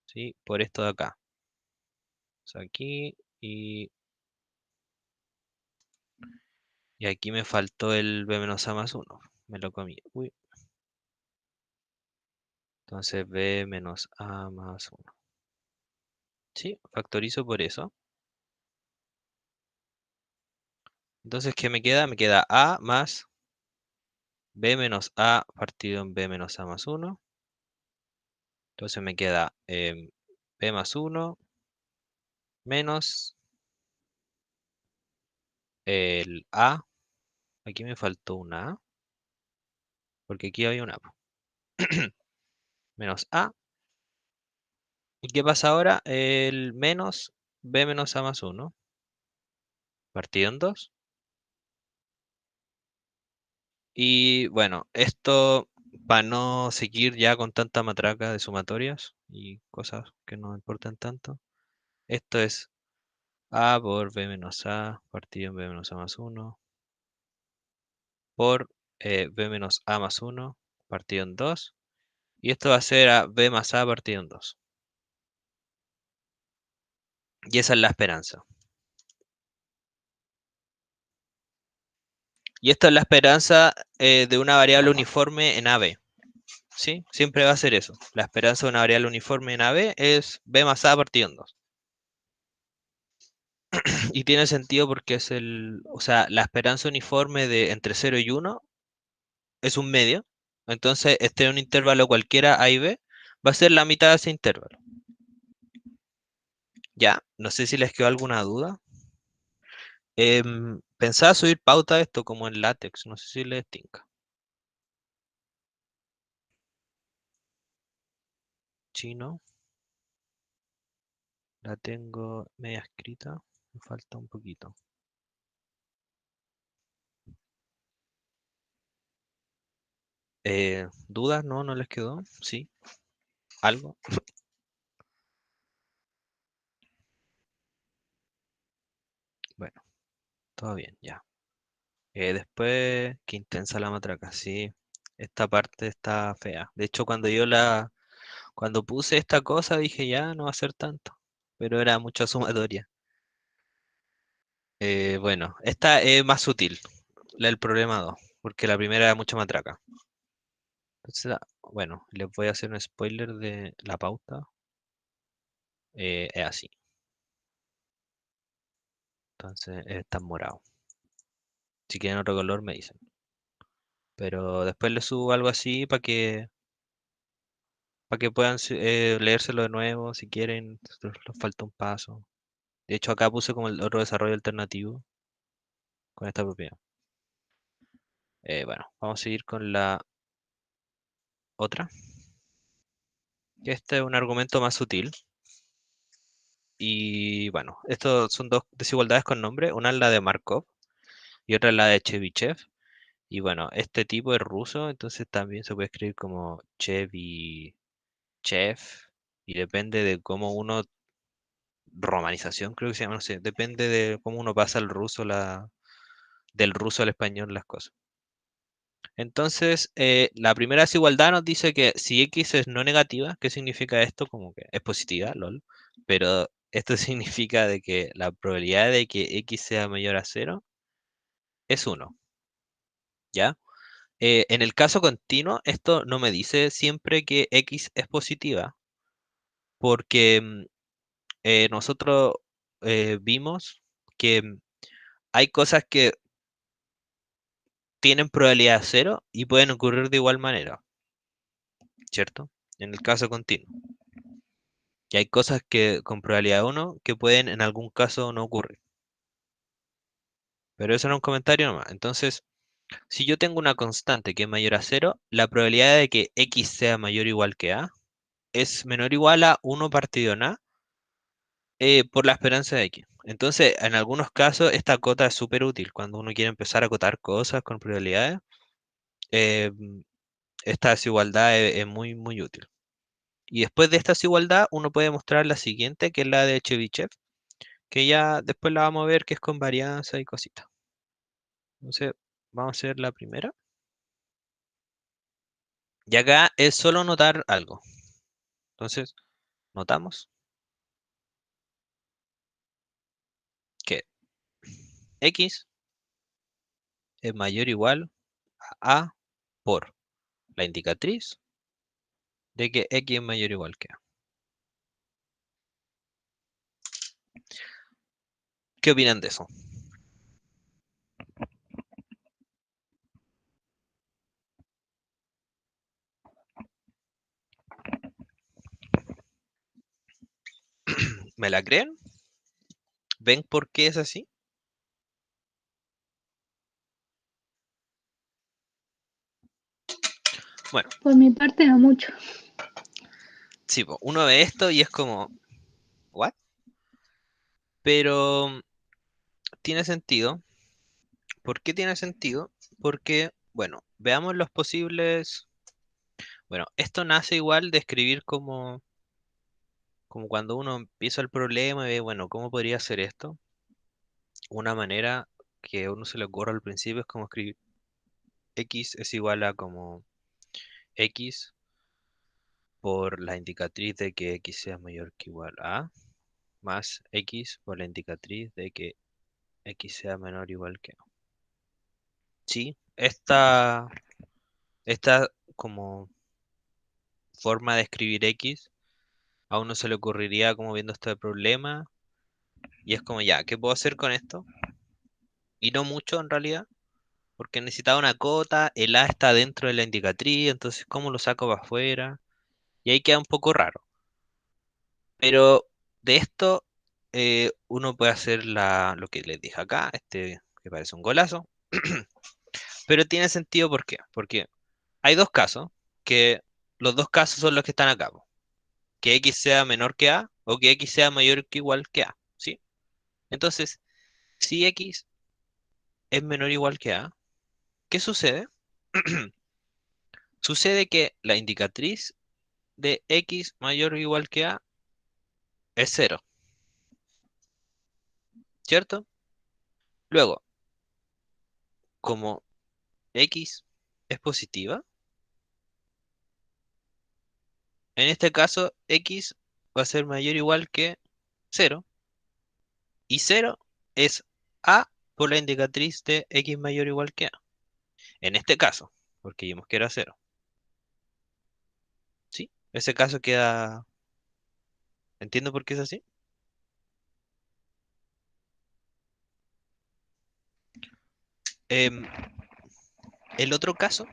¿sí? Por esto de acá. O sea, aquí y aquí me faltó el b menos a más 1. Me lo comí. Uy. Entonces b menos a más 1. Sí, factorizo por eso. Entonces, ¿qué me queda? Me queda a más b menos a partido en b menos a más 1. Entonces me queda b más 1 menos el a. Aquí me faltó una a, porque aquí había una a. Menos a. ¿Y qué pasa ahora? El menos b menos a más 1 partido en 2. Y bueno, esto para no seguir ya con tanta matraca de sumatorias y cosas que no importan tanto. Esto es a por b menos a partido en b menos a más 1 por b menos a más 1 partido en 2. Y esto va a ser a b más a partido en 2. Y esa es la esperanza. Y esta es la esperanza de una variable uniforme en AB. ¿Sí? Siempre va a ser eso. La esperanza de una variable uniforme en AB es b más a partido en 2. Y tiene sentido porque es o sea, la esperanza uniforme de entre 0 y 1 es un medio. Entonces, este es un intervalo cualquiera A y B, va a ser la mitad de ese intervalo. Ya, no sé si les quedó alguna duda. Pensaba subir pauta a esto como en látex, no sé si les tinca. Chino, la tengo media escrita, me falta un poquito. ¿Dudas? No, no les quedó. Sí, algo. Bueno, todo bien, ya. Después, qué intensa la matraca, sí. Esta parte está fea. De hecho, cuando puse esta cosa dije ya no va a ser tanto, pero era mucha sumatoria. Bueno, esta es más sutil, la del problema 2 porque la primera era mucha matraca. Entonces, bueno, les voy a hacer un spoiler de la pauta. Es así. Entonces, está en morado. Si quieren otro color, me dicen. Pero después le subo algo así para que puedan leérselo de nuevo si quieren, les falta un paso. De hecho, acá puse como el otro desarrollo alternativo con esta propiedad. Bueno, vamos a seguir con la otra, que este es un argumento más sutil. Y bueno, estos son dos desigualdades con nombre, una es la de Markov y otra es la de Chebyshev. Y bueno, este tipo es ruso, entonces también se puede escribir como Chebyshev y depende de cómo uno, romanización creo que se llama, no sé, depende de cómo uno pasa del ruso al español las cosas. Entonces, la primera desigualdad nos dice que si x es no negativa, ¿qué significa esto? Como que es positiva, lol. Pero esto significa de que la probabilidad de que x sea mayor a cero es uno, ¿ya? En el caso continuo, esto no me dice siempre que x es positiva, porque nosotros vimos que hay cosas que tienen probabilidad cero y pueden ocurrir de igual manera, ¿cierto? En el caso continuo. Y hay cosas que con probabilidad uno que pueden en algún caso no ocurrir. Pero eso era un comentario nomás. Entonces, si yo tengo una constante que es mayor a cero, la probabilidad de que x sea mayor o igual que a es menor o igual a uno partido en a por la esperanza de x. Entonces, en algunos casos, esta cota es súper útil cuando uno quiere empezar a acotar cosas con probabilidades. eh, Esta desigualdad es muy, muy útil. Y después de esta desigualdad, uno puede mostrar la siguiente, que es la de Chebyshev, que ya después la vamos a ver, que es con varianza y cositas. Entonces, vamos a hacer la primera. Y acá es solo notar algo. Entonces, notamos que x es mayor o igual a por la indicatriz de que x es mayor o igual que a. ¿Qué opinan de eso? ¿Me la creen? ¿Ven por qué es así? Bueno,
Por mi parte, no mucho.
sí, po, uno ve esto y es como, ¿what? Pero tiene sentido. ¿Por qué tiene sentido? Porque, bueno, veamos los posibles. Bueno, esto nace igual de escribir como cuando uno empieza el problema y ve, bueno, ¿cómo podría hacer esto? Una manera que a uno se le ocurre al principio es como escribir x es igual a como x por la indicatriz de que x sea mayor que igual a más x por la indicatriz de que x sea menor o igual que a. Sí, esta como forma de escribir x a uno se le ocurriría como viendo este problema y es como ya, ¿qué puedo hacer con esto? Y no mucho en realidad, porque necesitaba una cota, el A está dentro de la indicatriz, entonces ¿cómo lo saco para afuera? Y ahí queda un poco raro. Pero de esto uno puede hacer lo que les dije acá, este que parece un golazo, pero tiene sentido ¿por qué? Porque hay dos casos, que los dos casos son los que están acá, po, que X sea menor que A o que X sea mayor que igual que A, ¿sí? Entonces, si X es menor o igual que A, ¿qué sucede? Sucede que la indicatriz de x mayor o igual que a es cero, ¿cierto? Luego, como x es positiva, en este caso x va a ser mayor o igual que cero, y cero es a por la indicatriz de x mayor o igual que a. En este caso, porque vimos que era cero, ¿sí? Ese caso queda... ¿Entiendo por qué es así? Em, el otro caso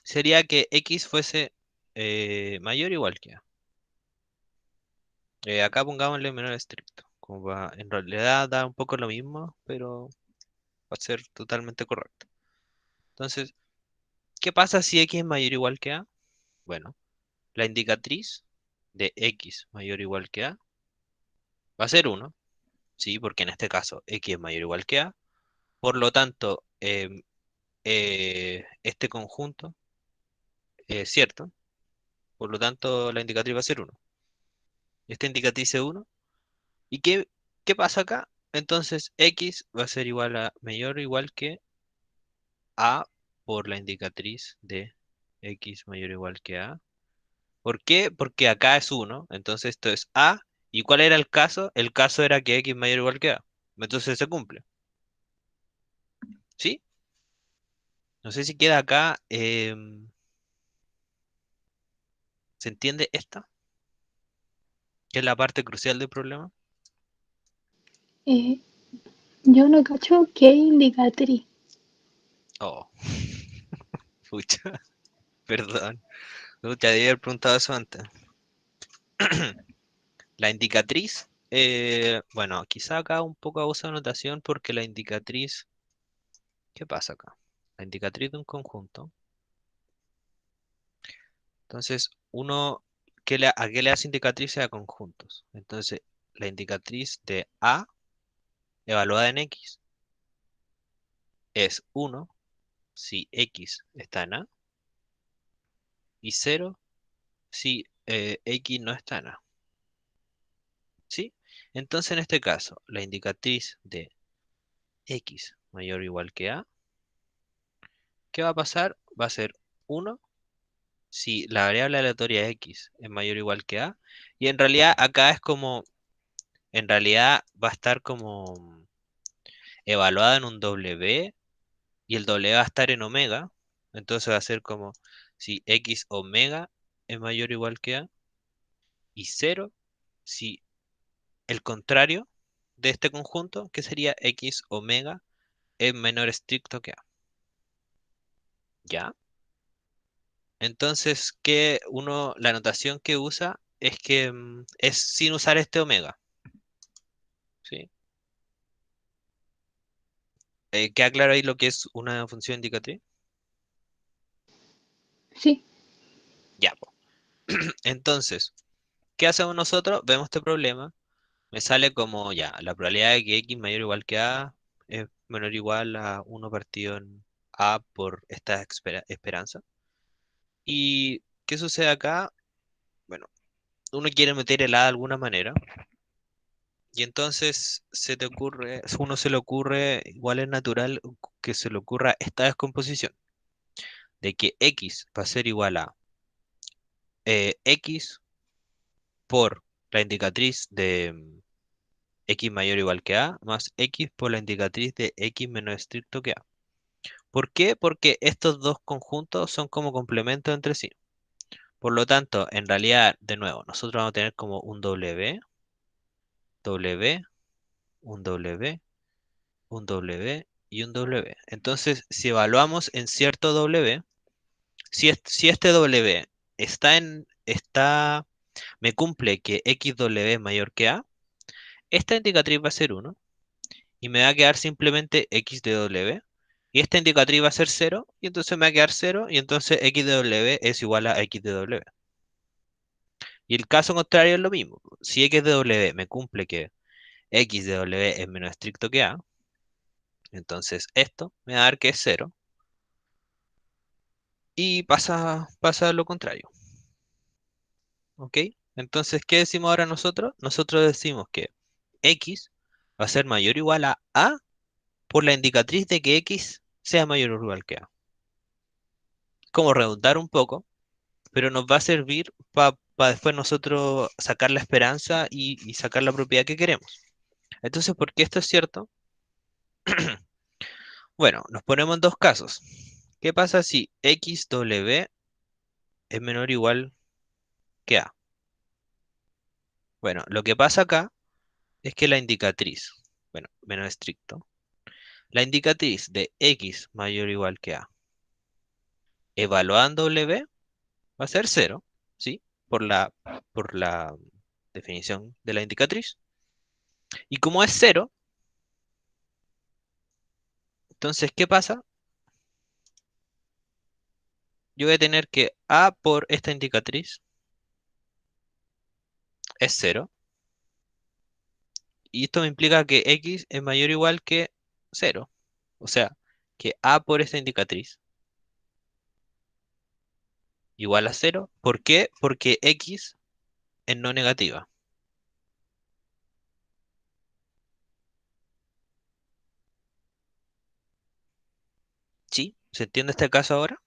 sería que x fuese mayor o igual que A. Acá pongámosle menor estricto. En realidad da un poco lo mismo, pero va a ser totalmente correcto. Entonces, ¿qué pasa si X es mayor o igual que A? Bueno, la indicatriz de X mayor o igual que A va a ser 1, ¿sí? Porque en este caso X es mayor o igual que A. Por lo tanto, este conjunto es cierto. Por lo tanto, la indicatriz va a ser 1. Esta indicatriz es 1. ¿Y qué pasa acá? Entonces, X va a ser igual a mayor o igual que A por la indicatriz de X mayor o igual que A. ¿Por qué? Porque acá es 1, entonces esto es A. ¿Y cuál era el caso? El caso era que X mayor o igual que A. Entonces se cumple. ¿Sí? No sé si queda acá. ¿Se entiende esta? Que es la parte crucial del problema.
Eh, yo no cacho qué indicatriz.
Oh, pucha, perdón. Te debí haber preguntado eso antes. La indicatriz, bueno, quizá acá un poco abuso de notación porque la indicatriz, ¿qué pasa acá? La indicatriz de un conjunto. Entonces, ¿a qué le hace indicatrices a conjuntos? Entonces, la indicatriz de A evaluada en X es 1 si X está en A y 0 si X no está en A. ¿Sí? Entonces, en este caso, la indicatriz de X mayor o igual que A, ¿qué va a pasar? Va a ser 1 si la variable aleatoria X es mayor o igual que A. Y en realidad acá es como, en realidad va a estar como evaluada en un W y el W va a estar en omega. Entonces va a ser como si X omega es mayor o igual que A y 0 si el contrario de este conjunto, que sería X omega, es menor estricto que A. ¿Ya? Entonces, la notación que usa es que es sin usar este omega. ¿Sí? ¿Queda claro ahí lo que es una función indicatriz?
Sí,
Ya, po. Entonces, ¿qué hacemos nosotros? Vemos este problema. Me sale como ya, la probabilidad de que X mayor o igual que A es menor o igual a 1 partido en A por esta esperanza. ¿Y qué sucede acá? Bueno, uno quiere meter el A de alguna manera. Y entonces uno se le ocurre, igual es natural que se le ocurra esta descomposición, de que X va a ser igual a X por la indicatriz de X mayor o igual que A, más X por la indicatriz de X menos estricto que A. ¿Por qué? Porque estos dos conjuntos son como complementos entre sí. Por lo tanto, en realidad, de nuevo, nosotros vamos a tener como un W, W, un W, un W y un W. Entonces, si evaluamos en cierto W, si este W me cumple que XW es mayor que A, esta indicatriz va a ser 1 y me va a quedar simplemente X de W. Y esta indicatriz va a ser 0 y entonces me va a quedar 0 y entonces X de W es igual a X de W. Y el caso contrario es lo mismo. Si X de W me cumple que X de W es menos estricto que A, entonces esto me va a dar que es 0 y pasa lo contrario. ¿Ok? Entonces, ¿qué decimos ahora nosotros? Nosotros decimos que X va a ser mayor o igual a A por la indicatriz de que X sea mayor o igual que A. Como redundar un poco, pero nos va a servir para después nosotros sacar la esperanza y sacar la propiedad que queremos. Entonces, ¿por qué esto es cierto? Bueno, nos ponemos en dos casos. ¿Qué pasa si XW es menor o igual que A? Bueno, lo que pasa acá es que la indicatriz, bueno, menos estricto, la indicatriz de X mayor o igual que A evaluada en W Va a ser cero, ¿sí? Por la definición de la indicatriz. Y como es cero, entonces, ¿qué pasa? Yo voy a tener que A por esta indicatriz es cero. Y esto me implica que X es mayor o igual que cero. O sea, que A por esta indicatriz igual a cero. ¿Por qué? Porque X es no negativa. ¿Sí? ¿Se entiende este caso ahora?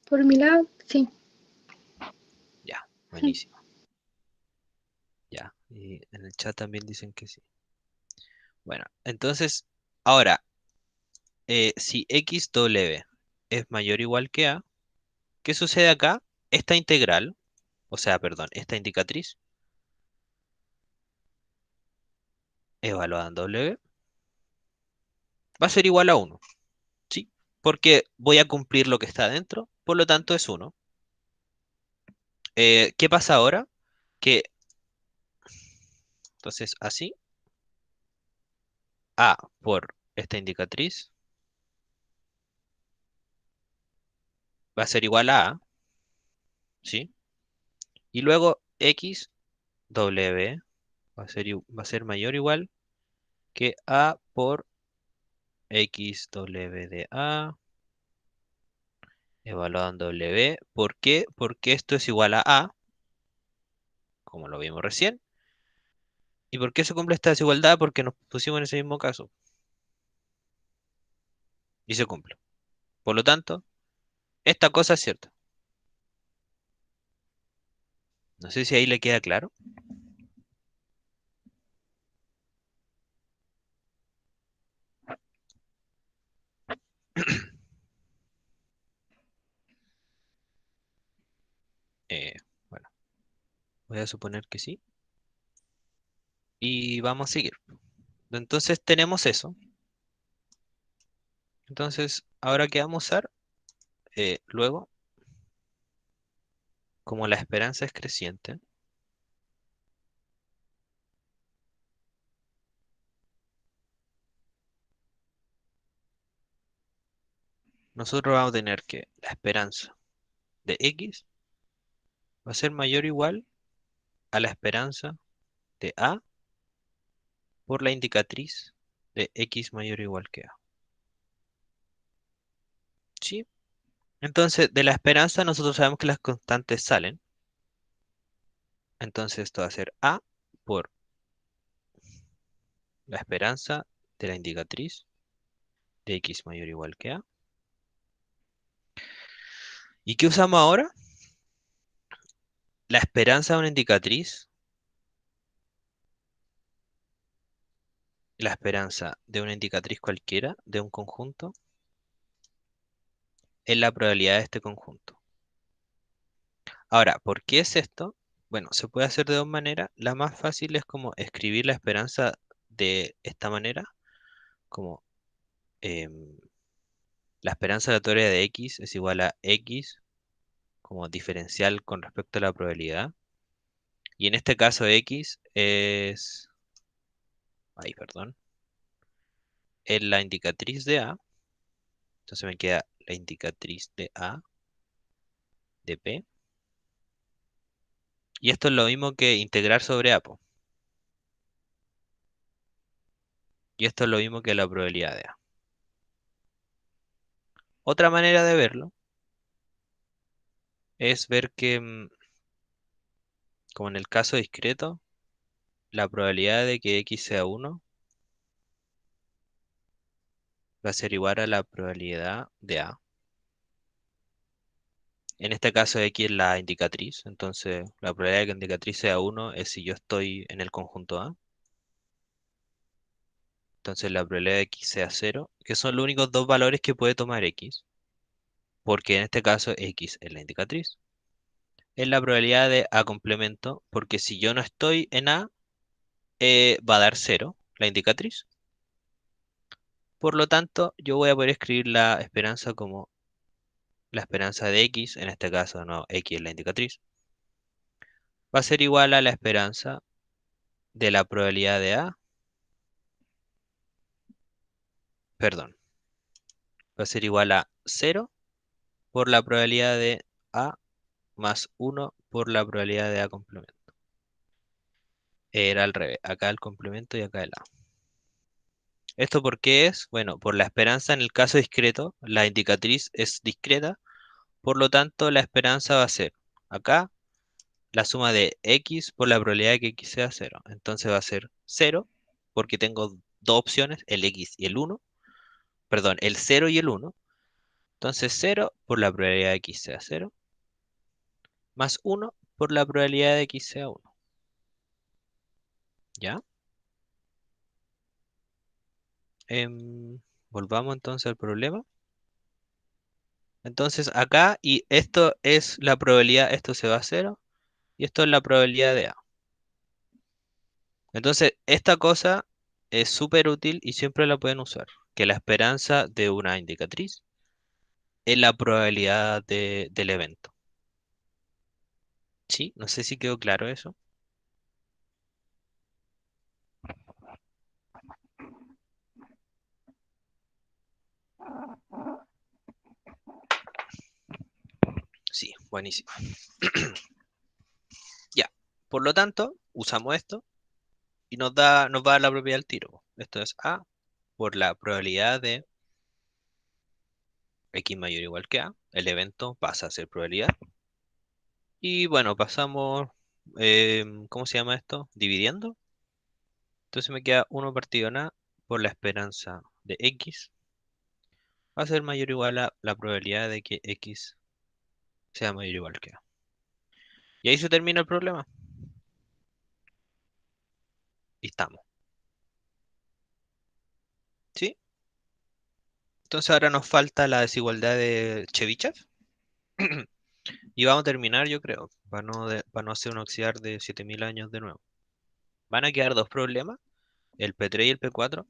Por mi lado, sí.
Ya,
Sí.
buenísimo. Ya. Y en el chat también dicen que sí. Bueno, entonces, ahora, si XW es mayor o igual que A, ¿qué sucede acá? Esta integral, o sea, perdón, esta indicatriz evaluada en W va a ser igual a uno. ¿Sí? Porque voy a cumplir lo que está adentro, por lo tanto es uno. ¿Qué pasa ahora? Que entonces así, A por esta indicatriz va a ser igual a A, ¿sí? Y luego X W va a ser mayor o igual que A por X W de A evaluado en W. ¿Por qué? Porque esto es igual a A, como lo vimos recién. ¿Y por qué se cumple esta desigualdad? Porque nos pusimos en ese mismo caso y se cumple. Por lo tanto, esta cosa es cierta. No sé si ahí le queda claro. Bueno, voy a suponer que sí. Y vamos a seguir. Entonces tenemos eso. Entonces, ahora qué vamos a usar. Luego, como la esperanza es creciente, nosotros vamos a tener que la esperanza de X va a ser mayor o igual a la esperanza de A por la indicatriz de X mayor o igual que A. ¿Sí? Entonces, de la esperanza nosotros sabemos que las constantes salen. Entonces, esto va a ser A por la esperanza de la indicatriz de X mayor o igual que A. ¿Y qué usamos ahora? La esperanza de una indicatriz, la esperanza de una indicatriz cualquiera de un conjunto, es la probabilidad de este conjunto. Ahora, ¿por qué es esto? Bueno, se puede hacer de dos maneras. La más fácil es como escribir la esperanza de esta manera, como em, la esperanza aleatoria de X es igual a X como diferencial con respecto a la probabilidad. Y en este caso X es, ay, perdón, es la indicatriz de A. Entonces me queda la indicatriz de A de P. Y esto es lo mismo que integrar sobre A, po. Y esto es lo mismo que la probabilidad de A. Otra manera de verlo es ver que, como en el caso discreto, la probabilidad de que X sea uno va a ser igual a la probabilidad de A. En este caso X es la indicatriz, entonces la probabilidad de que la indicatriz sea uno es si yo estoy en el conjunto A. Entonces la probabilidad de X sea cero, que son los únicos dos valores que puede tomar X, porque en este caso X es la indicatriz. Es la probabilidad de A complemento, porque si yo no estoy en A, va a dar cero, la indicatriz. Por lo tanto, yo voy a poder escribir la esperanza como la esperanza de X, en este caso no, X es la indicatriz, va a ser igual a la esperanza de la probabilidad de A, perdón, va a ser igual a 0 por la probabilidad de A más 1 por la probabilidad de A complemento. Era al revés, acá el complemento y acá el A. ¿Esto por qué es? Bueno, por la esperanza en el caso discreto, la indicatriz es discreta, por lo tanto la esperanza va a ser acá la suma de X por la probabilidad de que X sea 0. Entonces va a ser 0 porque tengo dos opciones, el X y el 1, perdón, el 0 y el 1. Entonces 0 por la probabilidad de X sea 0, más 1 por la probabilidad de X sea 1. ¿Ya? Volvamos entonces al problema. Entonces acá, y esto es la probabilidad, esto se va a 0, y esto es la probabilidad de A. Entonces, esta cosa es súper útil y siempre la pueden usar, que la esperanza de una indicatriz es la probabilidad del evento. ¿Sí? No sé si quedó claro eso. Sí, buenísimo. Ya. Por lo tanto, usamos esto y nos va a dar la propiedad del tiro. Esto es A por la probabilidad de X mayor o igual que A. El evento pasa a ser probabilidad. Y bueno, pasamos, ¿cómo se llama esto? Dividiendo. Entonces me queda 1 partido en A por la esperanza de X. Va a ser mayor o igual a la probabilidad de que X sea mayor o igual que A. Y ahí se termina el problema. Y estamos. ¿Sí? Entonces ahora nos falta la desigualdad de Chebyshev. Y vamos a terminar, yo creo, para no hacer un oxidar de 7000 años de nuevo. Van a quedar dos problemas, el P3 y el P4.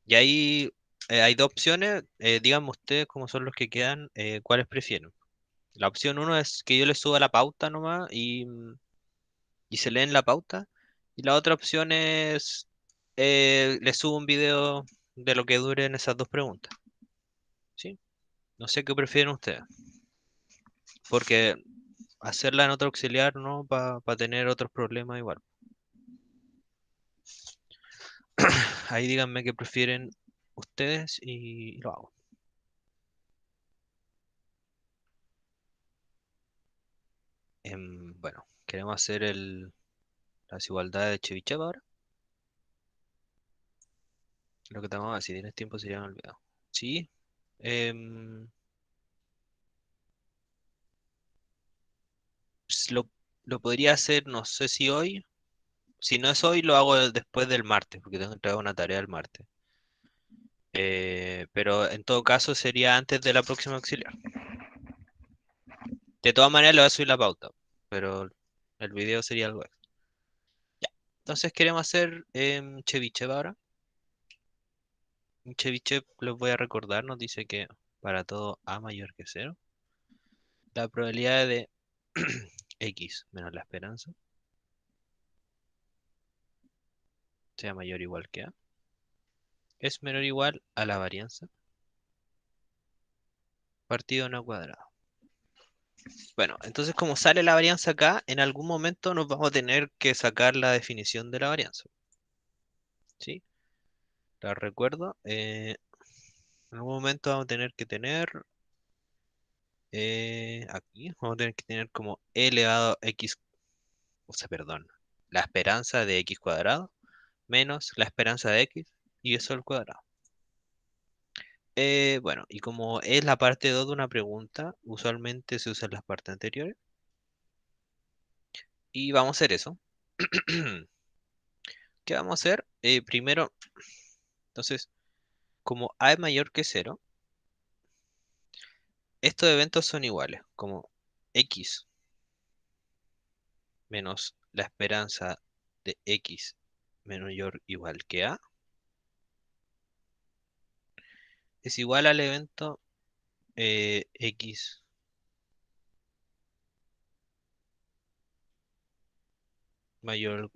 Y ahí hay dos opciones. Díganme ustedes cómo son los que quedan, cuáles prefieren. La opción uno es que yo les suba la pauta nomás y se leen la pauta. Y la otra opción es les subo un video de lo que duren esas dos preguntas. ¿Sí? No sé qué prefieren ustedes. Porque hacerla en otro auxiliar, ¿no? Para tener otros problemas igual. Ahí díganme qué prefieren ustedes y lo hago. Bueno, queremos hacer la desigualdad de Chebyshev ahora. Lo que te vamos a decir, si tienes tiempo sería olvidado. Sí. em, ps, lo podría hacer, no sé si hoy. Si no es hoy, lo hago después del martes, porque tengo que entregar una tarea el martes. Pero en todo caso sería antes de la próxima auxiliar. De todas maneras, le voy a subir la pauta, pero el video sería algo extra. Ya. Entonces queremos hacer Chebyshev ahora. Chebyshev, les voy a recordar, nos dice que para todo a mayor que cero, la probabilidad de x menos la esperanza sea mayor o igual que a es menor o igual a la varianza partido en a cuadrado. Bueno, entonces como sale la varianza acá, en algún momento nos vamos a tener que sacar la definición de la varianza. ¿Sí? La recuerdo. En algún momento vamos a tener que tener, aquí, vamos a tener que tener como e elevado a x, o sea, perdón, la esperanza de x cuadrado menos la esperanza de x y eso al cuadrado. Bueno, y como es la parte 2 de una pregunta, usualmente se usan las partes anteriores. Y vamos a hacer eso. ¿Qué vamos a hacer? Primero, entonces, como a es mayor que cero, estos eventos son iguales, como x menos la esperanza de x menor o igual que a, es igual al evento x mayor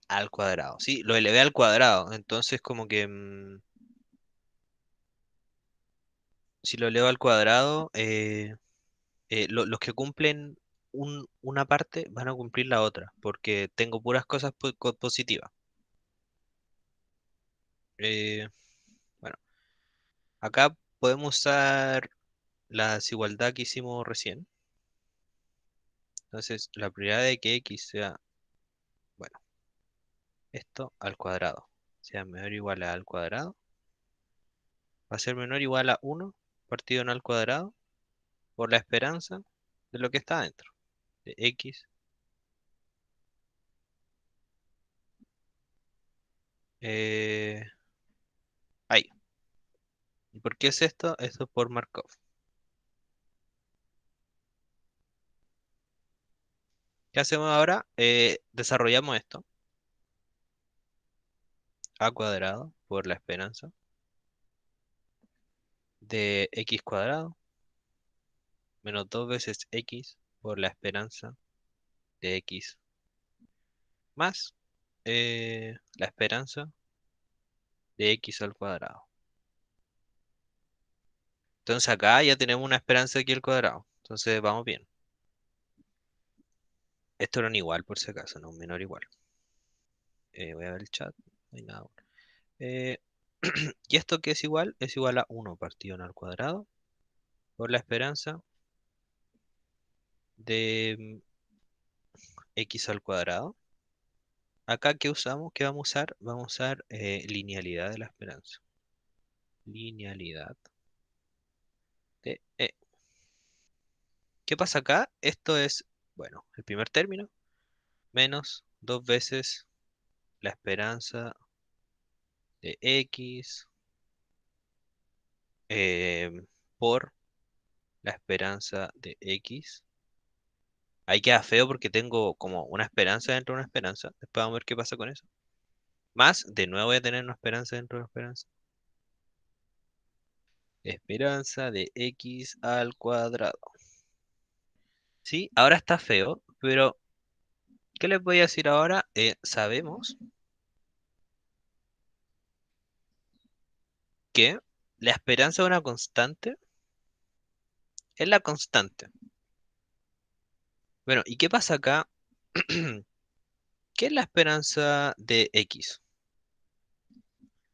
al cuadrado. Sí, lo elevé al cuadrado. Entonces como que si lo elevo al cuadrado, los que cumplen una parte van a cumplir la otra, porque tengo puras cosas positivas. Eh, bueno, acá podemos usar la desigualdad que hicimos recién. Entonces, la probabilidad de que x sea, bueno, esto al cuadrado, sea menor o igual a al cuadrado, va a ser menor o igual a 1 partido en al cuadrado por la esperanza de lo que está adentro, de x. eh, Ahí. ¿Y por qué es esto? Esto es por Markov. ¿Qué hacemos ahora? Desarrollamos esto. A cuadrado por la esperanza de x cuadrado menos 2 veces x por la esperanza de x más la esperanza de x al cuadrado. Entonces acá ya tenemos una esperanza de x al cuadrado. Entonces vamos bien. Esto era un igual por si acaso, no un menor igual. Voy a ver el chat. No hay nada. Eh, ¿Y esto qué es igual? Es igual a 1 partido en al cuadrado por la esperanza de x al cuadrado. Acá, ¿qué usamos? ¿Qué vamos a usar? Vamos a usar linealidad de la esperanza. Linealidad de E. ¿Qué pasa acá? Esto es, bueno, el primer término menos 2 veces la esperanza de X eh, por la esperanza de X. Ahí queda feo porque tengo como una esperanza dentro de una esperanza. Después vamos a ver qué pasa con eso. Más, de nuevo voy a tener una esperanza dentro de una esperanza. Esperanza de X al cuadrado. Sí, ahora está feo, pero ¿qué les voy a decir ahora? Sabemos que la esperanza de una constante es la constante. Bueno, ¿y qué pasa acá? ¿Qué es la esperanza de X?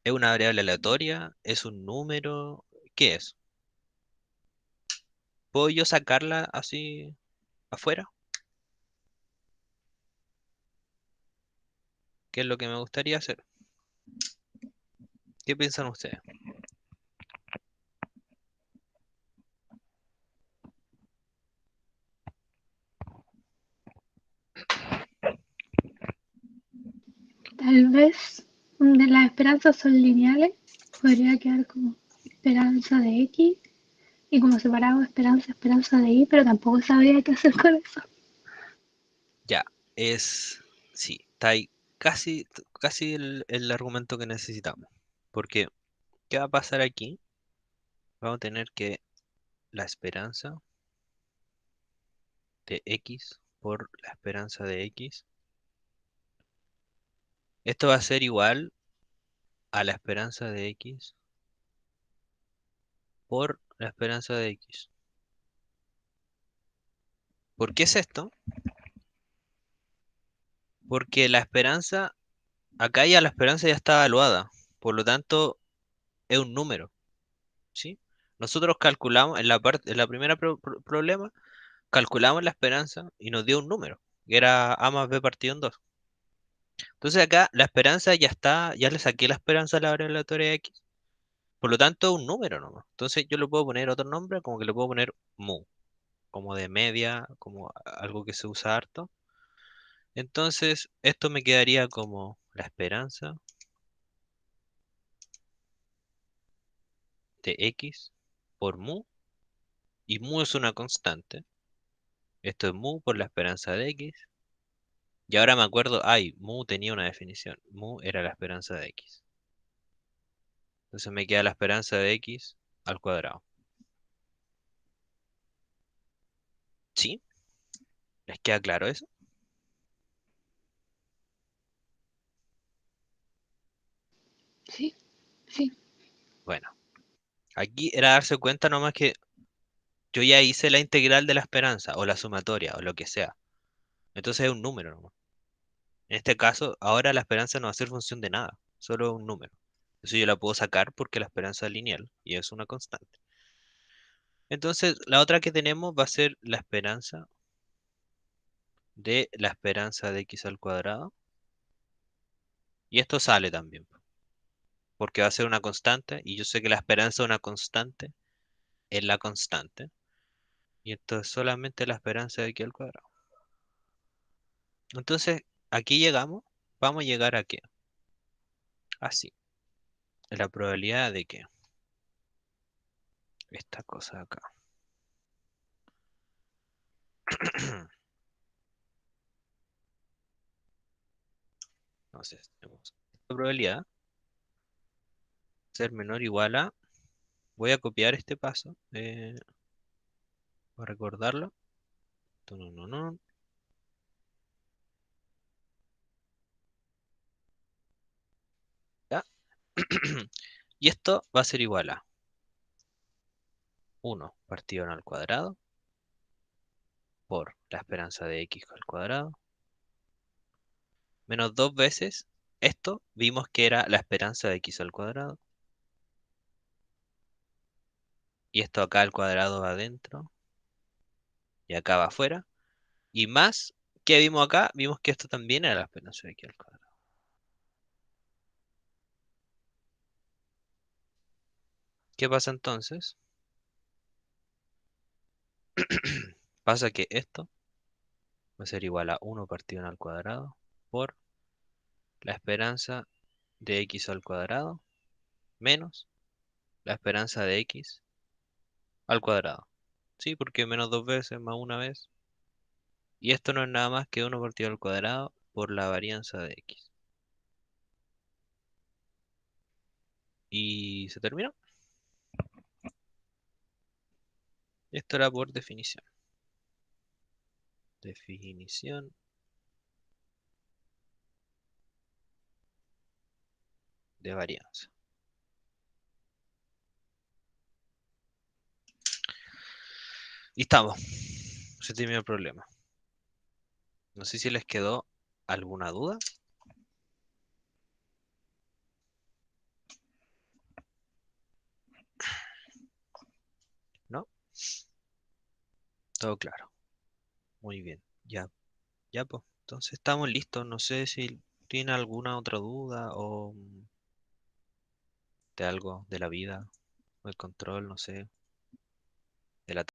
¿Es una variable aleatoria? ¿Es un número? ¿Qué es? ¿Puedo yo sacarla así afuera? ¿Qué es lo que me gustaría hacer? ¿Qué piensan ustedes?
Tal vez de las esperanzas son lineales, podría quedar como esperanza de X y como separado esperanza, esperanza de Y, pero tampoco sabría qué hacer con eso.
Ya, es... Sí, está ahí casi el argumento que necesitamos. Porque, ¿qué va a pasar aquí? Vamos a tener que la esperanza de X por la esperanza de X. Esto va a ser igual a la esperanza de X por la esperanza de X. ¿Por qué es esto? Porque la esperanza, acá ya la esperanza ya está evaluada. Por lo tanto, es un número, ¿sí? Nosotros calculamos en la parte, en la primera problema, calculamos la esperanza y nos dio un número, que era A más B partido en 2. Entonces acá la esperanza ya está, ya le saqué la esperanza a la variable aleatoria X. Por lo tanto, un número nomás. Entonces yo le puedo poner otro nombre, como que le puedo poner mu, como de media, como algo que se usa harto. Entonces, esto me quedaría como la esperanza de x por mu, y mu es una constante. Esto es mu por la esperanza de x. Y ahora me acuerdo, ay, mu tenía una definición. Mu era la esperanza de x. Entonces me queda la esperanza de x al cuadrado. ¿Sí? ¿Les queda claro eso?
Sí, sí,
Bueno, aquí era darse cuenta nomás que yo ya hice la integral de la esperanza, o la sumatoria, o lo que sea. Entonces es un número nomás. En este caso, ahora la esperanza no va a ser función de nada, solo un número. Eso yo la puedo sacar porque la esperanza es lineal y es una constante. Entonces, la otra que tenemos va a ser la esperanza de x al cuadrado. Y esto sale también, porque va a ser una constante, y yo sé que la esperanza de una constante es la constante. Y esto es solamente la esperanza de x al cuadrado. Entonces, aquí llegamos, vamos a llegar a qué? Así, la probabilidad de que esta cosa de acá. Entonces, tenemos esta probabilidad ser menor o igual a, voy a copiar este paso para recordarlo. No, no, no, ya. Y esto va a ser igual a 1 partido al cuadrado por la esperanza de x al cuadrado menos dos veces esto, vimos que era la esperanza de x al cuadrado, y esto acá al cuadrado va adentro y acá va afuera, y más que vimos acá, vimos que esto también era la esperanza de x al cuadrado. ¿Qué pasa entonces? Pasa que esto va a ser igual a 1 partido al cuadrado por la esperanza de x al cuadrado menos la esperanza de x al cuadrado. Sí, porque menos dos veces más una vez. Y esto no es nada más que 1 partido al cuadrado por la varianza de x. Y se terminó. Esto era por definición. Definición de varianza. Y estamos. Se terminó el problema. No sé si les quedó alguna duda. ¿No? Todo claro. Muy bien. Ya, ya pues. Entonces estamos listos. No sé si tiene alguna otra duda o de algo de la vida, o el control, no sé, de la